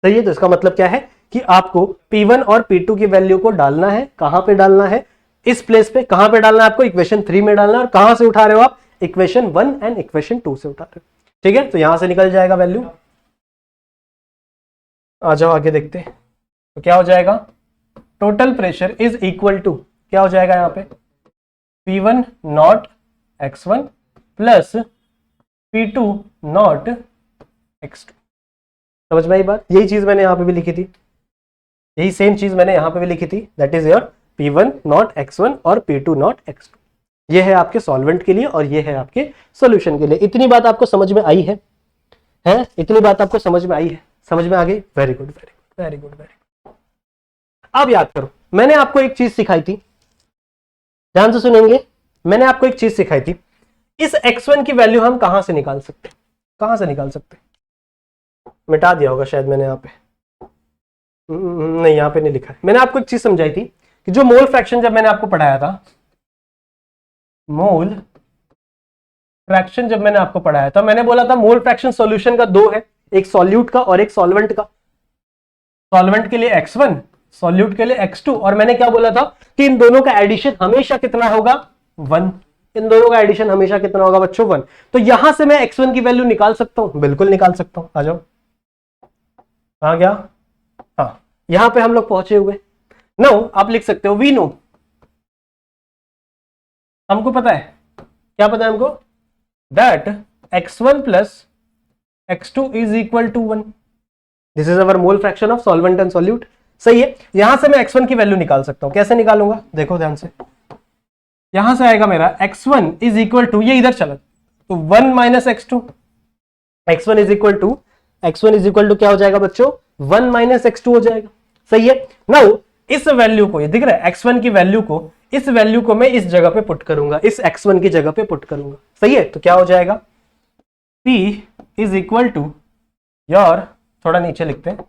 [SPEAKER 1] सही है, तो इसका मतलब क्या है कि आपको P1 और P2 की वैल्यू को डालना है, कहां पे डालना है, इस प्लेस पे कहां पे डालना है आपको, इक्वेशन 3 में डालना है। और कहां से उठा रहे हो आप, इक्वेशन 1 एंड इक्वेशन 2 से उठा रहे हो। ठीक है, तो यहां से निकल जाएगा वैल्यू। आ जाओ आगे देखते हैं। तो क्या हो जाएगा, total pressure is equal to, क्या हो जाएगा यहाँ पे, P1 not x1 plus P2 not x2। समझ में आई बात? यही चीज मैंने यहाँ पे भी लिखी थी, यही सेम चीज मैंने यहाँ पे भी लिखी थी, that is your P1 not x1 और P2 नॉट x2। ये है आपके सॉल्वेंट के लिए और ये है आपके सॉल्यूशन के लिए। इतनी बात आपको समझ में आई है? इतनी बात आपको समझ में आई है? समझ में आ गई? Very good very good very good very good. अब याद करो, मैंने आपको एक चीज सिखाई थी, ध्यान से सुनेंगे। मैंने आपको एक चीज सिखाई थी, इस x1 की वैल्यू हम कहां से निकाल सकते हैं, कहां से निकाल सकते हैं? मिटा दिया होगा शायद मैंने यहाँ पे, नहीं यहाँ पे नहीं लिखा है। मैंने आपको एक चीज समझाई थी कि जो मोल फ्रैक्शन जब मैंने आपको पढ़ाया था, मोल फ्रैक्शन जब मैंने आपको पढ़ाया था, मैंने बोला था मोल फ्रैक्शन सॉल्यूशन का दो है, एक सॉल्यूट का और एक सॉल्वेंट का। सॉल्वेंट के लिए x1, सॉल्यूट के लिए x2। और मैंने क्या बोला था कि इन दोनों का एडिशन हमेशा कितना होगा, 1। इन दोनों का एडिशन हमेशा कितना होगा बच्चों, 1। तो यहां से मैं x1 की वैल्यू निकाल सकता हूं, बिल्कुल निकाल सकता हूं। आ जाओ, कहां गया, हाँ यहां पे हम लोग पहुंचे हुए। नो आप लिख सकते हो, वी नो, हमको पता है, क्या पता है हमको, that x1 plus x2 is equal to 1। This is our mole fraction of solvent and solute. सही है, यहां से मैं x1 की वैल्यू निकाल सकता हूं। कैसे निकालूंगा, देखो ध्यान से। यहां से आएगा मेरा x1 इज इक्वल टू, ये इधर चला तो 1 minus x2। x1 is equal to, x1 is equal to क्या हो जाएगा बच्चों, 1 माइनस x2 हो जाएगा। सही है। नाउ इस वैल्यू को, ये दिख रहा है x1 की वैल्यू को, इस वैल्यू को मैं इस जगह पे पुट करूंगा, इस x1 की जगह पे पुट करूंगा। सही है, तो क्या हो जाएगा, P is equal to your, थोड़ा नीचे लिखते हैं,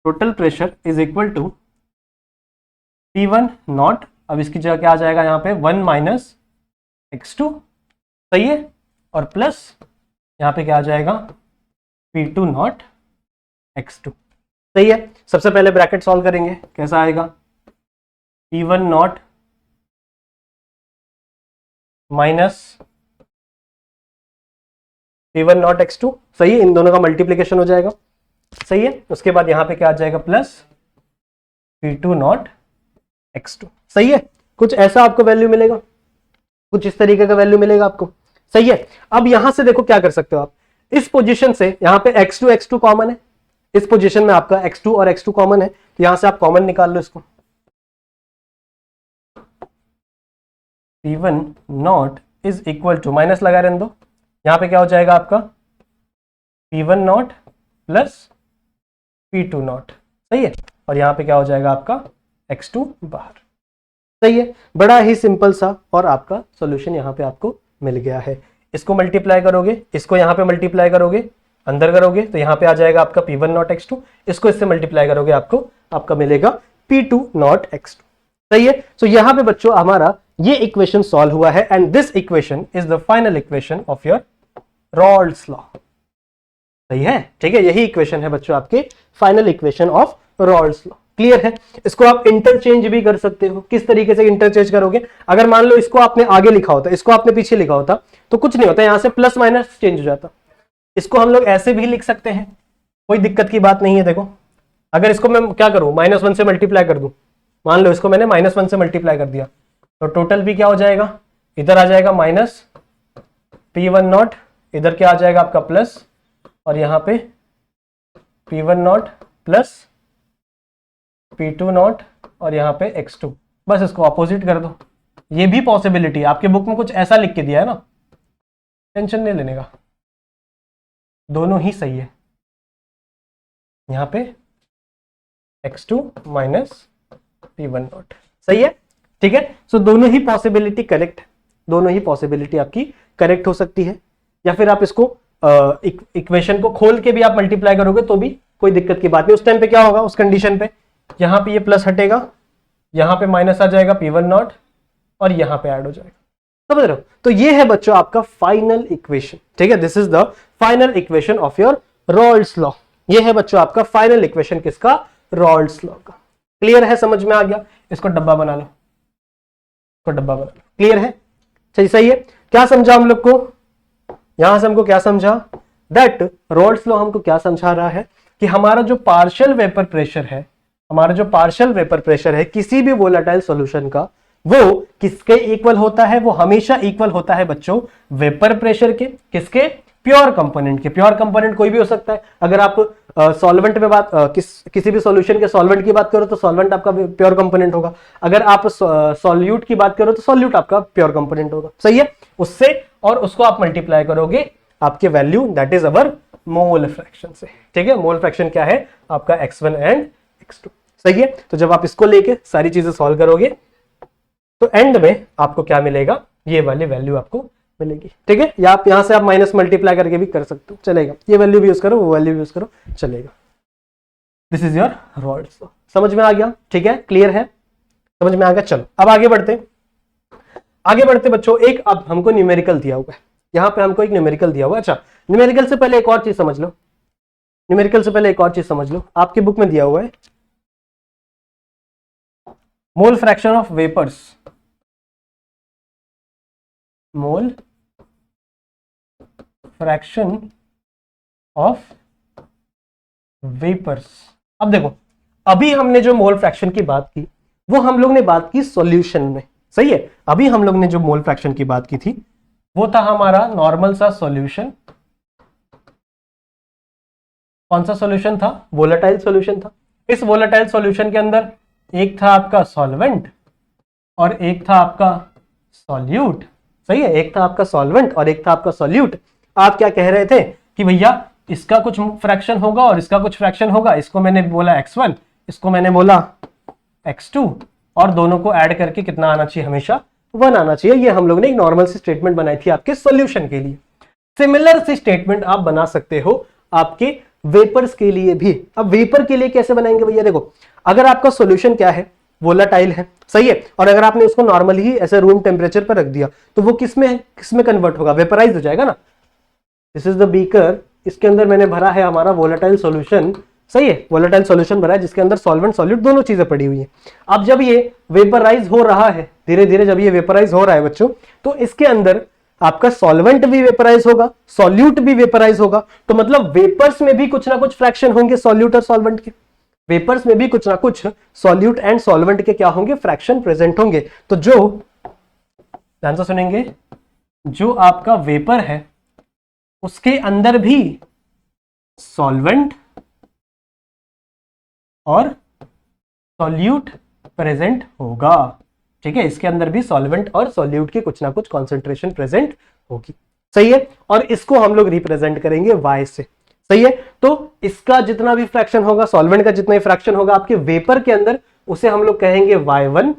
[SPEAKER 1] total pressure is equal to P1 not, अब इसकी जगह क्या आ जाएगा यहाँ पे, 1 माइनस x2। सही है, और प्लस यहाँ पे क्या आ जाएगा, P2 नॉट x2। सही है, सबसे पहले ब्रैकेट सॉल्व करेंगे, कैसा आएगा, P1 not minus P1 not x2। सही है, इन दोनों का मल्टीप्लीकेशन हो जाएगा। सही है, उसके बाद यहां पे क्या आ जाएगा, प्लस P2 नॉट x2। सही है, कुछ ऐसा आपको वैल्यू मिलेगा, कुछ इस तरीके का वैल्यू मिलेगा आपको। सही है, अब यहां से देखो क्या कर सकते हो आप, इस पोजीशन से यहां पे x2 कॉमन है, इस पोजीशन में आपका x2 और x2 कॉमन है, तो यहां से आप कॉमन निकाल लो इसको। P1 not is equal to, minus लगा रहने दो, यहां पे क्या हो जाएगा आपका, P1 not plus P2 not. सही है, और यहां पे क्या हो जाएगा आपका x2 बाहर। सही है, बड़ा ही सिंपल सा, और आपका सॉल्यूशन यहां पे आपको मिल गया है। इसको मल्टीप्लाई करोगे, इसको यहां पे मल्टीप्लाई करोगे, अंदर करोगे तो यहां पे आ जाएगा आपका P1 नॉट x2, इसको इससे मल्टीप्लाई करोगे आपका मिलेगा P2 नॉट x2। सही है, तो यहां पे बच्चों हमारा ये इक्वेशन सॉल्व हुआ है, and this equation is the final equation of your Rawls law. सही है, ठीक है, यही इक्वेशन है बच्चों आपके final equation of Rawls law. Clear है, इसको आप इंटरचेंज भी कर सकते हो। किस तरीके से इंटरचेंज करोगे, अगर मान लो इसको आपने आगे लिखा होता, इसको आपने पीछे लिखा होता, तो कुछ नहीं होता, यहां से प्लस माइनस चेंज हो जाता। इसको हम लोग ऐसे भी लिख सकते हैं, कोई दिक्कत की बात नहीं है। देखो, अगर इसको मैं क्या करूं, -1 से मल्टीप्लाई कर दूं, मान लो इसको मैंने -1 से मल्टीप्लाई कर दिया, तो टोटल भी क्या हो जाएगा, इधर आ जाएगा माइनस P1 नॉट, इधर क्या आ जाएगा आपका प्लस, और यहां पे P1 not plus P2 not, और यहां पे x2। बस इसको अपोजिट कर दो। ये भी पॉसिबिलिटी है, आपके बुक में कुछ ऐसा लिख के दिया है ना, टेंशन नहीं लेने का, दोनों ही सही है। यहां पे x2 माइनस P1 नॉट। सही है, ठीक है, सो दोनों ही पॉसिबिलिटी करेक्ट, दोनों ही पॉसिबिलिटी आपकी करेक्ट हो सकती है। या फिर आप इसको इक्वेशन को खोल के भी आप मल्टीप्लाई करोगे तो भी कोई दिक्कत की बात नहीं। उस टाइम पे क्या होगा, उस कंडीशन पे यहां पे ये प्लस हटेगा, यहां पे माइनस आ जाएगा P1 नॉट, और यहां पे ऐड हो जाएगा। समझ रहे हो, तो ये है बच्चों आपका फाइनल इक्वेशन। ठीक है, this is the final equation of your Rawls law. ये है बच्चों आपका फाइनल इक्वेशन किसका, रॉल्स लॉ का। क्लियर है, समझ में आ गया? इसको डब्बा बना लो, इसको डब्बा बना लो। क्लियर है? सही सही है। क्या समझा हम लोग को यहां से? हमको क्या समझा? दैट रॉल्ड्स लॉ हमको क्या समझा रहा है कि हमारा जो पार्शियल वेपर प्रेशर है, हमारा जो पार्शियल वेपर प्रेशर है किसी भी वोलेटाइल सॉल्यूशन का, वो किसके इक्वल होता है? वो हमेशा इक्वल होता है बच्चों वेपर प्रेशर के। किसके? प्योर कंपोनेंट के। प्योर कंपोनेंट कोई भी हो सकता है। अगर आप सॉल्वेंट में बात किसी भी सॉल्यूशन के सॉल्वेंट की बात करो तो सॉल्वेंट आपका प्योर कंपोनेंट होगा। अगर आप सॉल्यूट की बात करो तो सॉल्यूट आपका प्योर कंपोनेंट होगा। सही है? उससे और उसको आप मल्टीप्लाई करोगे आपके value, that is our mole fraction से। ठीक है? मोल फ्रैक्शन क्या है? आपका x1 एंड x2। सही है? तो जब आप इसको लेके सारी चीजें सॉल्व करोगे तो एंड में आपको क्या मिलेगा? ये वाली वैल्यू आपको मिलेगी। ठीक है? या आप यहां से आप माइनस मल्टीप्लाई करके भी कर सकते हो, चलेगा। ये वैल्यू भी यूज करो, वो वैल्यू भी यूज करो, चलेगा। This is your Raoult's law. समझ में आ गया? ठीक है? क्लियर है? समझ में आ गया? चलो अब आगे बढ़ते बच्चों। एक अब हमको न्यूमेरिकल दिया हुआ है, यहां पे हमको एक न्यूमेरिकल दिया हुआ है। अच्छा, न्यूमेरिकल से पहले एक और चीज समझ लो, आपके बुक में दिया हुआ है mole fraction of vapours. Mole fraction of vapours. अब देखो, अभी हमने जो मोल फ्रैक्शन की बात की वो हम लोग ने बात की सॉल्यूशन में। सही है? अभी हम लोग ने जो मोल फ्रैक्शन की बात की थी वो था हमारा नॉर्मल सा सॉल्यूशन। कौन सा सॉल्यूशन था? वोलेटाइल सॉल्यूशन था। इस वोलेटाइल सॉल्यूशन के अंदर एक था आपका सॉल्वेंट और एक था आपका सॉल्यूट। सही है? एक था आपका सॉल्वेंट और एक था आपका सॉल्यूट। आप क्या कह रहे थे कि भैया इसका कुछ फ्रैक्शन होगा और इसका कुछ फ्रैक्शन होगा। इसको मैंने बोला x1, इसको मैंने बोला x2, और दोनों को ऐड करके कितना आना चाहिए? हमेशा 1 आना चाहिए। ये हम लोग ने एक नॉर्मल सी स्टेटमेंट बनाई थी आपके सॉल्यूशन के लिए। सिमिलर सी स्टेटमेंट आप बना सकते हो आपके वेपर्स के लिए भी। अब वेपर के लिए कैसे बनाएंगे भैया? देखो, अगर आपका सॉल्यूशन क्या है? वोलेटाइल है। सही है? और अगर आपने उसको नॉर्मली ही ऐसे रूम टेम्परेचर पर रख दिया तो वो किसमें कन्वर्ट होगा? वेपराइज हो जाएगा ना। दिस इज द बीकर, इसके अंदर मैंने भरा है हमारा वोलेटाइल सॉल्यूशन। सही है? वोलेटाइल सॉल्यूशन भरा है जिसके अंदर सॉल्वेंट सॉल्यूट दोनों चीजें पड़ी हुई है। अब जब ये वेपराइज हो रहा है, धीरे धीरे जब ये वेपराइज हो रहा है बच्चों, तो इसके अंदर आपका सॉल्वेंट भी वेपराइज होगा, सॉल्यूट भी वेपराइज होगा। तो मतलब वेपर्स में भी कुछ ना कुछ फ्रैक्शन होंगे सॉल्यूट और सॉल्वेंट के। वेपर्स में भी कुछ ना कुछ सॉल्यूट एंड सॉल्वेंट के क्या होंगे? फ्रैक्शन प्रेजेंट होंगे। तो जो ध्यान से सुनेंगे, जो आपका वेपर है उसके अंदर भी सॉल्वेंट और सॉल्यूट प्रेजेंट होगा। ठीक है? इसके अंदर भी सॉल्वेंट और सॉल्यूट की कुछ ना कुछ कॉन्सेंट्रेशन प्रेजेंट होगी। सही है? और इसको हम लोग रिप्रेजेंट करेंगे y से। सही है? तो इसका जितना भी फ्रैक्शन होगा, सॉल्वेंट का जितना भी फ्रैक्शन होगा आपके वेपर के अंदर, उसे हम लोग कहेंगे y1।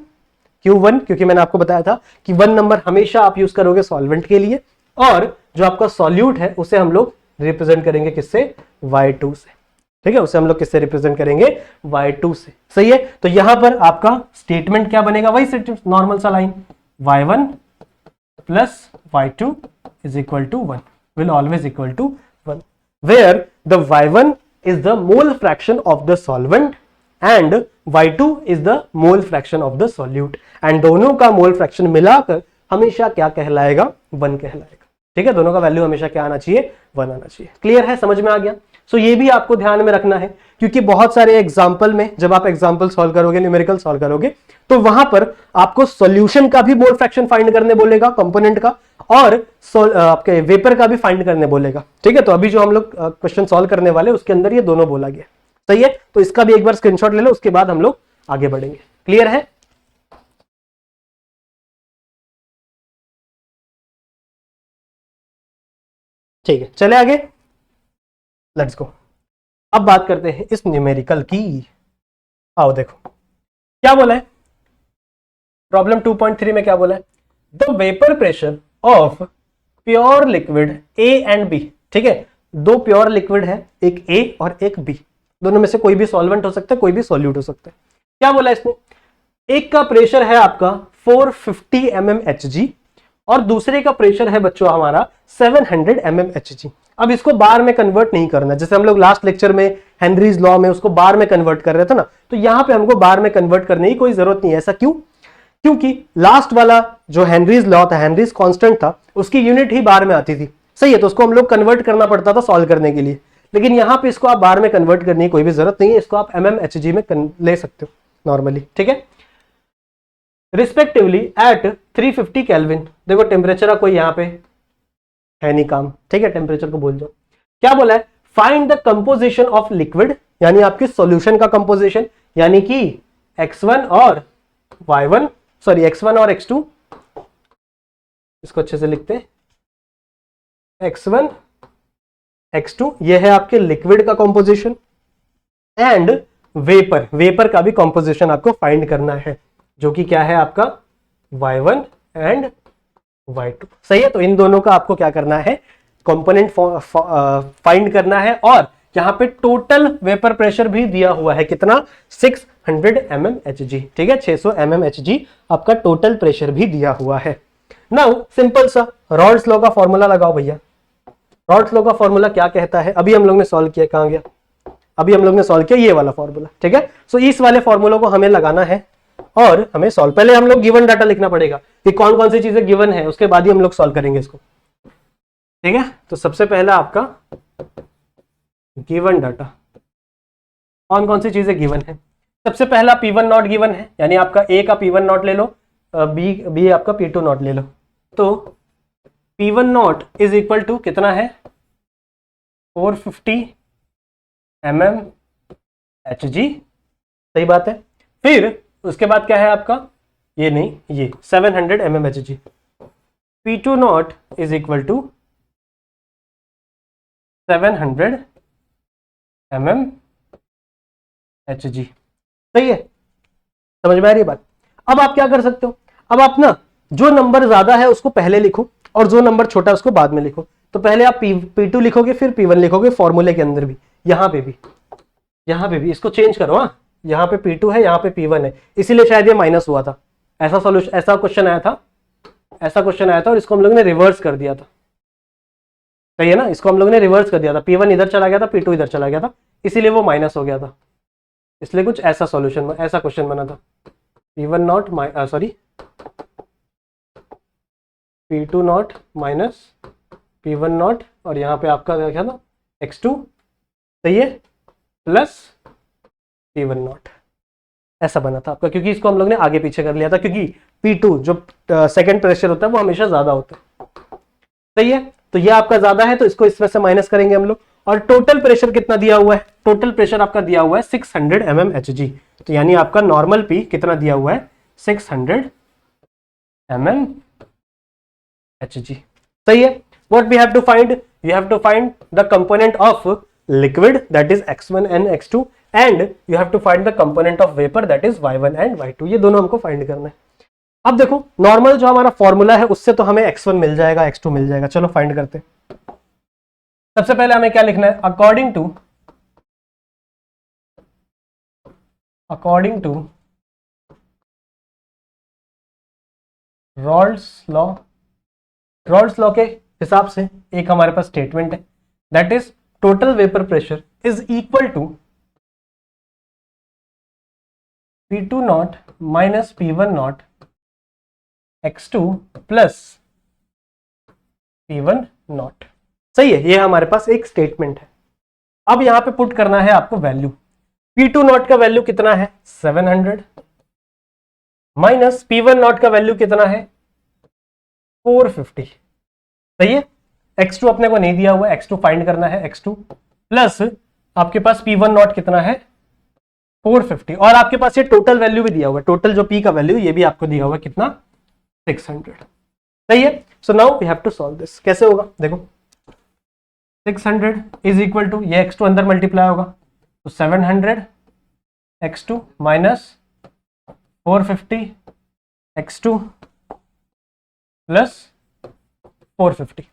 [SPEAKER 1] क्यों 1? क्योंकि मैंने आपको बताया था कि 1 नंबर हमेशा आप यूज करोगे सॉल्वेंट के लिए, और जो आपका सॉल्यूट है उसे हम लोग रिप्रेजेंट करेंगे किससे? y2 से। ठीक है? उसे हम लोग किससे रिप्रेजेंट करेंगे? y2 से। सही है? तो यहां पर आपका स्टेटमेंट क्या बनेगा? वही स्टेटमेंट, नॉर्मल सा line, y1 plus y2 is equal to 1, will always equal to 1, where the y1 is the mole fraction of the solvent and y2 is the mole fraction of the solute, and दोनों का mole fraction मिलाकर हमेशा क्या कहलाएगा? 1 कहलाएगा। ठीक है? दोनों का वैल्यू हमेशा क्या आना चाहिए? 1 आना चाहिए। क्लियर है? समझ में आ गया? सो ये भी आपको ध्यान में रखना है, क्योंकि बहुत सारे एग्जाम्पल में जब आप एग्जाम्पल सॉल्व करोगे, न्यूमेरिकल सॉल्व करोगे, तो वहां पर आपको सॉल्यूशन का भी मोल फ्रैक्शन फाइंड करने बोलेगा, कंपोनेंट का, और आपके वेपर का भी फाइंड करने बोलेगा। ठीक है? तो अभी जो हम लोग क्वेश्चन सॉल्व करने वाले उसके अंदर ये दोनों बोला गया। सही है? तो इसका भी एक बार स्क्रीनशॉट ले लो, उसके बाद हम लोग आगे बढ़ेंगे। क्लियर है? ठीक है, चले आगे, लेट्स गो। अब बात करते हैं इस न्यूमेरिकल की। आओ देखो क्या बोला है प्रॉब्लम 2.3 में। क्या बोला है? The vapour pressure of pure liquid A and B. ठीक है? 2 प्योर लिक्विड है, एक ए और एक बी। दोनों में से कोई भी सॉल्वेंट हो सकता है, कोई भी सॉल्यूट हो सकता है। क्या बोला इसने? एक का प्रेशर है आपका 450 mmHg और दूसरे का प्रेशर है बच्चों हमारा 700 mmHg। अब इसको बार में कन्वर्ट नहीं करना, जैसे हम लोग लास्ट लेक्चर में हेनरीज लॉ में उसको बार में कन्वर्ट कर रहे थे ना, तो यहां पे हमको बार में कन्वर्ट करने की कोई जरूरत नहीं है। ऐसा क्यों? क्योंकि लास्ट वाला जो हेनरीज लॉ था, हेनरीज कांस्टेंट था, उसकी यूनिट ही बार में आती थी, सही है, तो उसको हम लोग कन्वर्ट करना पड़ता था सॉल्व करने के लिए। लेकिन यहां पे इसको आप बार में कन्वर्ट करने की कोई भी जरूरत नहीं है, इसको आप mmHg में ले सकते हो नॉर्मली, ठीक है। रिस्पेक्टिवली एट 350 केल्विन, देखो टेम्परेचर का कोई यहाँ पे है नहीं काम, ठीक है, टेम्परेचर को भूल जाओ। क्या बोला है? Find the composition of liquid, यानी आपके सॉल्यूशन का कंपोजिशन, यानी कि x1 और y1, सॉरी x1 और x2, इसको अच्छे से लिखते हैं, x1 x2 ये है आपके लिक्विड का कंपोजिशन, एंड वेपर, वेपर का भी कंपोजिशन आपको फाइंड करना है, जो कि क्या है आपका y1 एंड y2, सही है। तो इन दोनों का आपको क्या करना है? कंपोनेंट फाइंड करना है, और यहां पे टोटल वेपर प्रेशर भी दिया हुआ है, कितना? 600 mmHg, ठीक है, 600 mmHg आपका टोटल प्रेशर भी दिया हुआ है। नाउ सिंपल सा रॉल्स लॉ का फॉर्मूला लगाओ भैया। रॉल्स लॉ का फॉर्मूला क्या कहता है? अभी हम लोग ने सॉल्व किया, कहां गया? अभी हम लोग ने सॉल्व किया ये वाला फॉर्मूला, ठीक है। सो इस वाले फॉर्मूला को हमें लगाना है और हमें सॉल्व, पहले हम लोग गिवन डाटा लिखना पड़ेगा कि कौन कौन सी चीजें गिवन है, उसके बाद ही हम लोग सॉल्व करेंगे इसको, ठीक है। तो सबसे पहला आपका गिवन डाटा, कौन कौन सी चीजें गिवन है? सबसे पहला P1 नॉट गिवन है, यानी आपका A का P1 नॉट ले लो, B आपका P2 नॉट ले लो। तो P1 not is equal to कितना है? 450 mmHg, सही बात है। फिर उसके बाद क्या है आपका? ये नहीं, ये 700 mmHg। P2 not is equal to 700 mmHg, सही है, समझ में आ रही है बात? अब आप क्या कर सकते हो? अब आप ना जो नंबर ज्यादा है उसको पहले लिखो और जो नंबर छोटा है उसको बाद में लिखो। तो पहले आप P2 लिखोगे, फिर P1 लिखोगे, फॉर्मूले के अंदर भी, यहाँ पे भी इसको चेंज करो। हाँ, यहाँ पे P2 है, यहाँ पे P1 है, इसीलिए शायद ये माइनस हुआ था। ऐसा सॉल्यूशन, ऐसा क्वेश्चन आया था और इसको हम लोग ने रिवर्स कर दिया था, सही है ना, इसको हम लोग ने रिवर्स कर दिया था, P1 इधर चला गया था, P2 इधर चला गया था, इसीलिए वो माइनस हो गया था, इसलिए कुछ ऐसा सॉल्यूशन, ऐसा क्वेश्चन बना था। P1 not sorry P2 not minus P1 not, और यहाँ पे आपका क्या था? x2, सही है, प्लस P1 नॉट, ऐसा बना था आपका, क्योंकि इसको हम लोग ने आगे पीछे कर लिया था, क्योंकि P2 जो सेकंड प्रेशर होता है वो हमेशा ज्यादा होता है, सही है। तो ये आपका ज्यादा है, तो इसको इसमें से माइनस करेंगे हम लोग। और टोटल प्रेशर कितना दिया हुआ है? टोटल प्रेशर आपका दिया हुआ है 600 mmHg, तो यानी आपका नॉर्मल P कितना दिया हुआ है? 600 mmHg, सही है। What we have to find? You have to find the component of liquid, that is x1 and x2, and you have to find the component of vapor, that is y1 and y2, ये दोनों हमको find करना है। अब देखो normal जो हमारा formula है उससे तो हमें x1 मिल जाएगा, x2 मिल जाएगा, चलो फाइंड करते हैं। सबसे पहले हमें क्या लिखना है? अकॉर्डिंग टू रॉल्स लॉ के हिसाब से एक हमारे पास स्टेटमेंट है, that is total vapour pressure is equal to P2 not minus P1 not x2 plus P1 not, सही है। ये हमारे पास एक स्टेटमेंट है। अब यहां पे पुट करना है आपको वैल्यू। P2 नॉट का वैल्यू कितना है? 700, माइनस P1 नॉट का वैल्यू कितना है? 450, सही है। x2 अपने को नहीं दिया हुआ, x2 फाइंड करना है, x2 प्लस आपके पास P1 नॉट कितना है? 450, और आपके पास ये टोटल वैल्यू भी दिया हुआ है, टोटल जो P का वैल्यू ये भी आपको दिया हुआ है, कितना? 600, सही है। So now we have to solve this. कैसे होगा देखो, 600 इज इक्वल टू, ये x2 अंदर मल्टीप्लाई होगा, तो 700 x2 माइनस 450 x2 प्लस 450,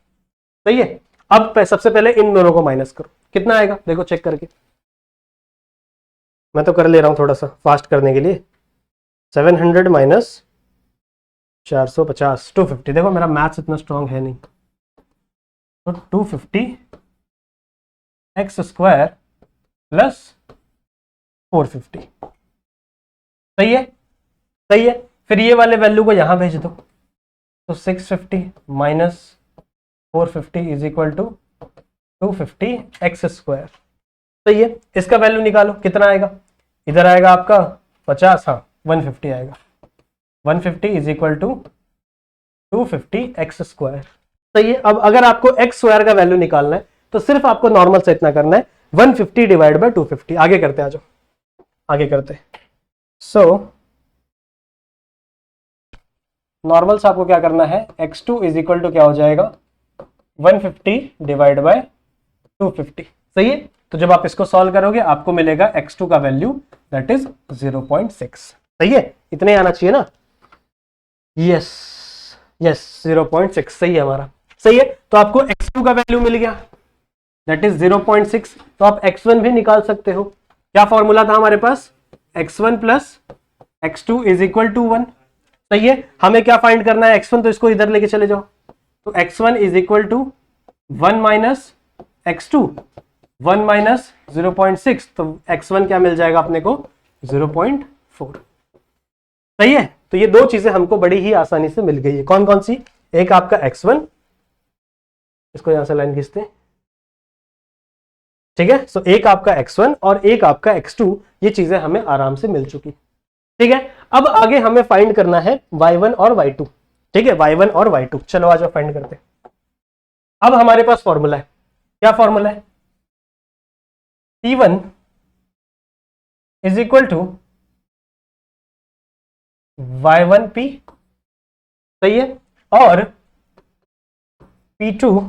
[SPEAKER 1] सही है। अब सबसे पहले इन दोनों को माइनस करो, कितना आएगा देखो चेक करके, मैं तो कर ले रहा हूं थोड़ा सा फास्ट करने के लिए। 700 माइनस 450, 250, देखो मेरा मैथ्स इतना स्ट्रांग है नहीं, तो 250 एक्स स्क्वायर प्लस 450। सही है, सही है। फिर ये वाले वैल्यू को यहां भेज दो, तो 650 minus 450 is equal to 250 x square. सही है, इसका वैल्यू निकालो कितना आएगा, इधर आएगा आपका 50, हाँ 150 आएगा। 150 is equal to 250 x square. सही है। अब अगर आपको एक्स स्क्वायर का वैल्यू निकालना है तो सिर्फ आपको नॉर्मल से इतना करना है, 150 डिवाइड बाय 250। आगे करते हैं, आ जाओ आगे करते हैं। सो नॉर्मल से आपको क्या करना है, x2 इज इक्वल टू क्या हो जाएगा, 150 डिवाइड बाय 250। सही है। तो जब आप इसको सॉल्व करोगे आपको मिलेगा x2 का वैल्यू दैट इज 0.6। सही है, इतने आना चाहिए ना, यस यस 0.6 सही है हमारा। सही है, तो आपको x2 का वैल्यू मिल गया दैट इज 0.6। तो आप x1 भी निकाल सकते हो। क्या फॉर्मूला था हमारे पास, x1 plus x2 is equal to 1। सही है, हमें क्या फाइंड करना है, x1, तो इसको इधर लेके चले जाओ, तो x1 is equal to 1 minus x2, 1 minus 0.6, तो x1 क्या मिल जाएगा अपने को, 0.4। सही है, तो ये दो चीजें हमको बड़ी ही आसानी से मिल गई है। कौन कौन सी, एक आपका x1, इसको यहां से लाइन खींचते हैं, ठीक है। सो एक आपका x1 और एक आपका x2, ये चीजें हमें आराम से मिल चुकी। ठीक है, अब आगे हमें फाइंड करना है y1 और y2। ठीक है, y1 और y2, चलो आज फाइंड करते हैं। अब हमारे पास फॉर्मूला है, क्या फॉर्मूला है, P1 is equal to y1p। सही है, और P2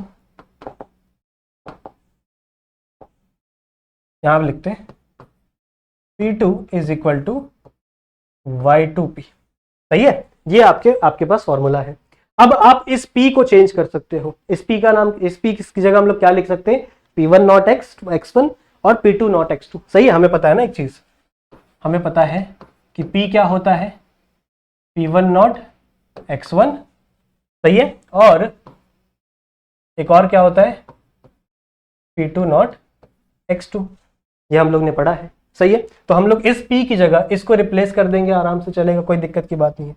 [SPEAKER 1] यहां पर लिखते हैं, P2 is equal to y2p। सही है, ये आपके पास फॉर्मूला है। अब आप इस p को चेंज कर सकते हो। इस p का नाम, इस p की जगह हम लोग क्या लिख सकते हैं, P1 नॉट x1 और P2 नॉट x2। सही है, हमें पता है ना एक चीज, हमें पता है कि p क्या होता है, P1 नॉट x1। सही है, और एक और क्या होता है, P2 नॉट x2, ये हम लोग ने पढ़ा है। सही है, तो हम लोग इस p की जगह इसको रिप्लेस कर देंगे, आराम से चलेगा, कोई दिक्कत की बात नहीं है,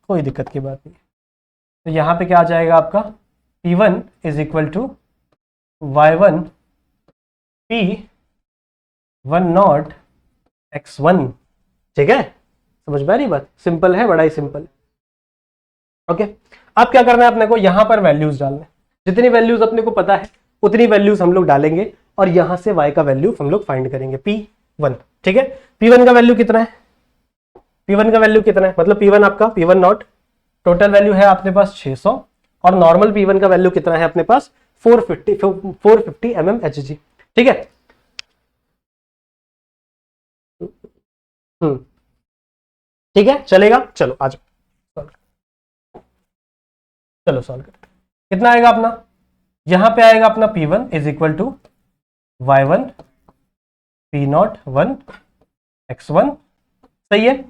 [SPEAKER 1] कोई दिक्कत की बात नहीं है। तो यहां पे क्या आ जाएगा आपका, P1 is equal to y1 P1 not x1। ठीक है, समझ में आ रही बात, सिंपल है, बड़ा ही सिंपल। ओके, अब क्या करना है अपने को, यहां पर वैल्यूज डालना है, जितनी वैल्यूज अपने को पता है उतनी वैल्यूज हम लोग डालेंगे, और यहां से y का वैल्यू हम लोग फाइंड करेंगे, P1। ठीक है, P1 का वैल्यू कितना है, P1 का वैल्यू कितना है, मतलब P1 आपका, P1 नॉट टोटल वैल्यू है अपने पास 600, और नॉर्मल P1 का वैल्यू कितना है अपने पास, 450 mmHg। ठीक है, ठीक है, चलेगा, चलो आ जाओ, चलो सॉल्व करते हैं। कितना आएगा अपना, यहां पे आएगा अपना P1 is equal to y1 P not 1 x1। सही है,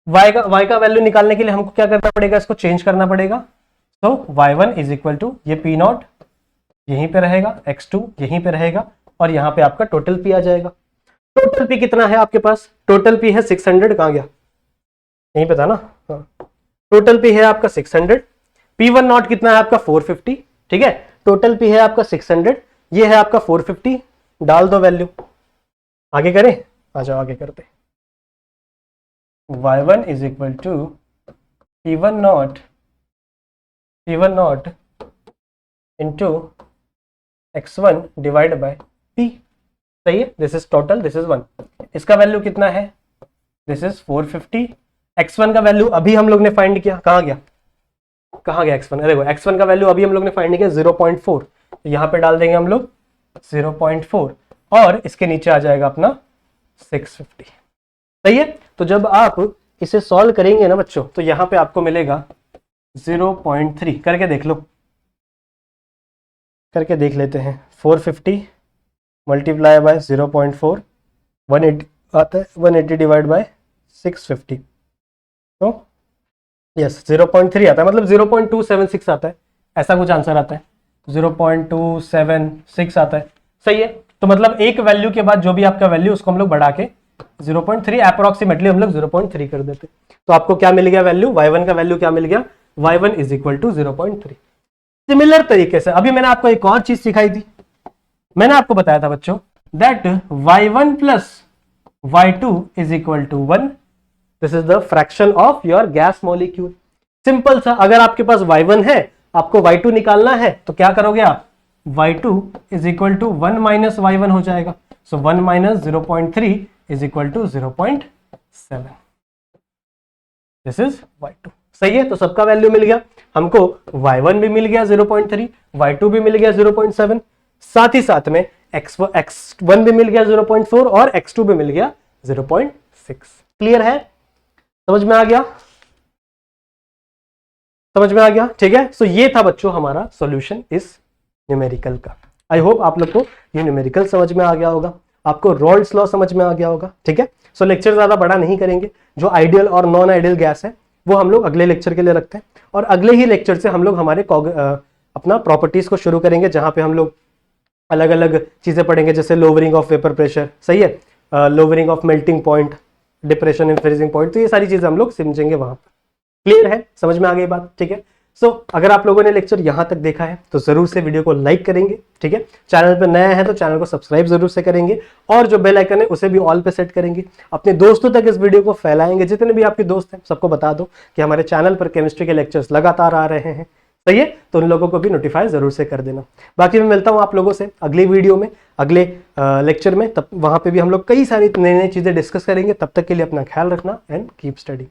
[SPEAKER 1] y का वैल्यू निकालने के लिए हमको क्या करना पड़ेगा, इसको चेंज करना पड़ेगा। तो y1 इज इक्वल टू, ये P नॉट यहीं पे रहेगा, x2 यहीं पे रहेगा, और यहां पे आपका टोटल P आ जाएगा। टोटल P कितना है आपके पास, टोटल P है 600, कहां गया, यहीं पे था ना, टोटल P है आपका 600, P1 नॉट कितना है आपका 450। ठीक है, टोटल P है आपका 600, ये है आपका 450, डाल दो वैल्यू, आगे करें, आ जाओ आगे करते। y1 is equal to P1 not into x1 divide by P। सही है, this is total, this is 1, इसका वैल्यू कितना है, दिस इज 450। x1 का वैल्यू अभी हम लोग ने फाइंड किया, कहां गया, कहां गया x1, देखो x1 का वैल्यू अभी हम लोग ने फाइंड किया 0.4, तो यहां पे डाल देंगे हम लोग 0.4, और इसके नीचे आ जाएगा अपना 650। सही है, तो जब आप इसे सॉल्व करेंगे ना बच्चों, तो यहां पे आपको मिलेगा 0.3, करके देख लो, करके देख लेते हैं। 450 मल्टीप्लाई बाय 0.4, 180 आता है, 180 डिवाइड बाय 650, तो यस 0.3 आता है, मतलब 0.276 आता है, ऐसा कुछ आंसर आता है, 0.276 आता है। सही है, तो मतलब एक वैल्यू के बाद जो भी आपका वैल्यू उसको हम लोग बढ़ा के 0.3 अप्रोक्सीमेटली हम लोग 0.3 कर देते। तो आपको क्या मिल गया वैल्यू, y1 का वैल्यू क्या मिल गया, y1 is equal to 0.3। Similar तरीके से अभी मैंने आपको एक और चीज सिखाई थी, मैंने आपको बताया था बच्चों that y1 plus y2 is equal to 1। This is the fraction of your gas molecule. Simple सा, अगर आपके पास y1 है, आपको y2 निकालना है, तो क्या करोगे आप, y2 is equal to 1 minus y1 हो जाएगा। So 1 minus 0.3 is equal to 0.7। This is y2। सही है, तो सबका वैल्यू मिल गया हमको, y1 भी मिल गया 0.3, y2 भी मिल गया 0.7, साथ ही साथ में x1 भी मिल गया 0.4 और x2 भी मिल गया 0.6। क्लियर है, समझ में आ गया, समझ में आ गया, ठीक है। सो ये था बच्चों हमारा सॉल्यूशन इस न्यूमेरिकल का। आई होप आप लोग को ये न्यूमेरिकल समझ में आ गया होगा, आपको रॉल्ड्स लॉ समझ में आ गया होगा, ठीक है। सो लेक्चर ज्यादा बड़ा नहीं करेंगे, जो आइडियल और नॉन आइडियल गैस है वो हम लोग अगले लेक्चर के लिए रखते हैं, और अगले ही लेक्चर से हम लोग हमारे अपना प्रॉपर्टीज को शुरू करेंगे, जहां पे हम लोग अलग अलग चीजें पढ़ेंगे, जैसे लोअरिंग ऑफ वेपर प्रेशर, सही है, lowering of melting point, depression in freezing point, तो ये सारी चीजें हम लोग समझेंगे वहां पर। क्लियर है, समझ में आ गई बात, ठीक है। सो अगर आप लोगों ने लेक्चर यहां तक देखा है तो जरूर से वीडियो को लाइक करेंगे, ठीक है। चैनल पर नया है तो चैनल को सब्सक्राइब जरूर से करेंगे, और जो बेल आइकन है उसे भी ऑल पे सेट करेंगे। अपने दोस्तों तक इस वीडियो को फैलाएंगे, जितने भी आपके दोस्त हैं सबको बता दो कि हमारे चैनल पर केमिस्ट्री के लेक्चर्स लगातार आ रहे हैं, सही है, तो उन लोगों को भी नोटिफाई जरूर से कर देना। बाकी मैं मिलता हूं आप लोगों से अगली वीडियो में, अगले लेक्चर में, तब वहां पे भी हम लोग कई सारी नई नई चीजें डिस्कस करेंगे। तब तक के लिए अपना ख्याल रखना एंड कीप स्टडी।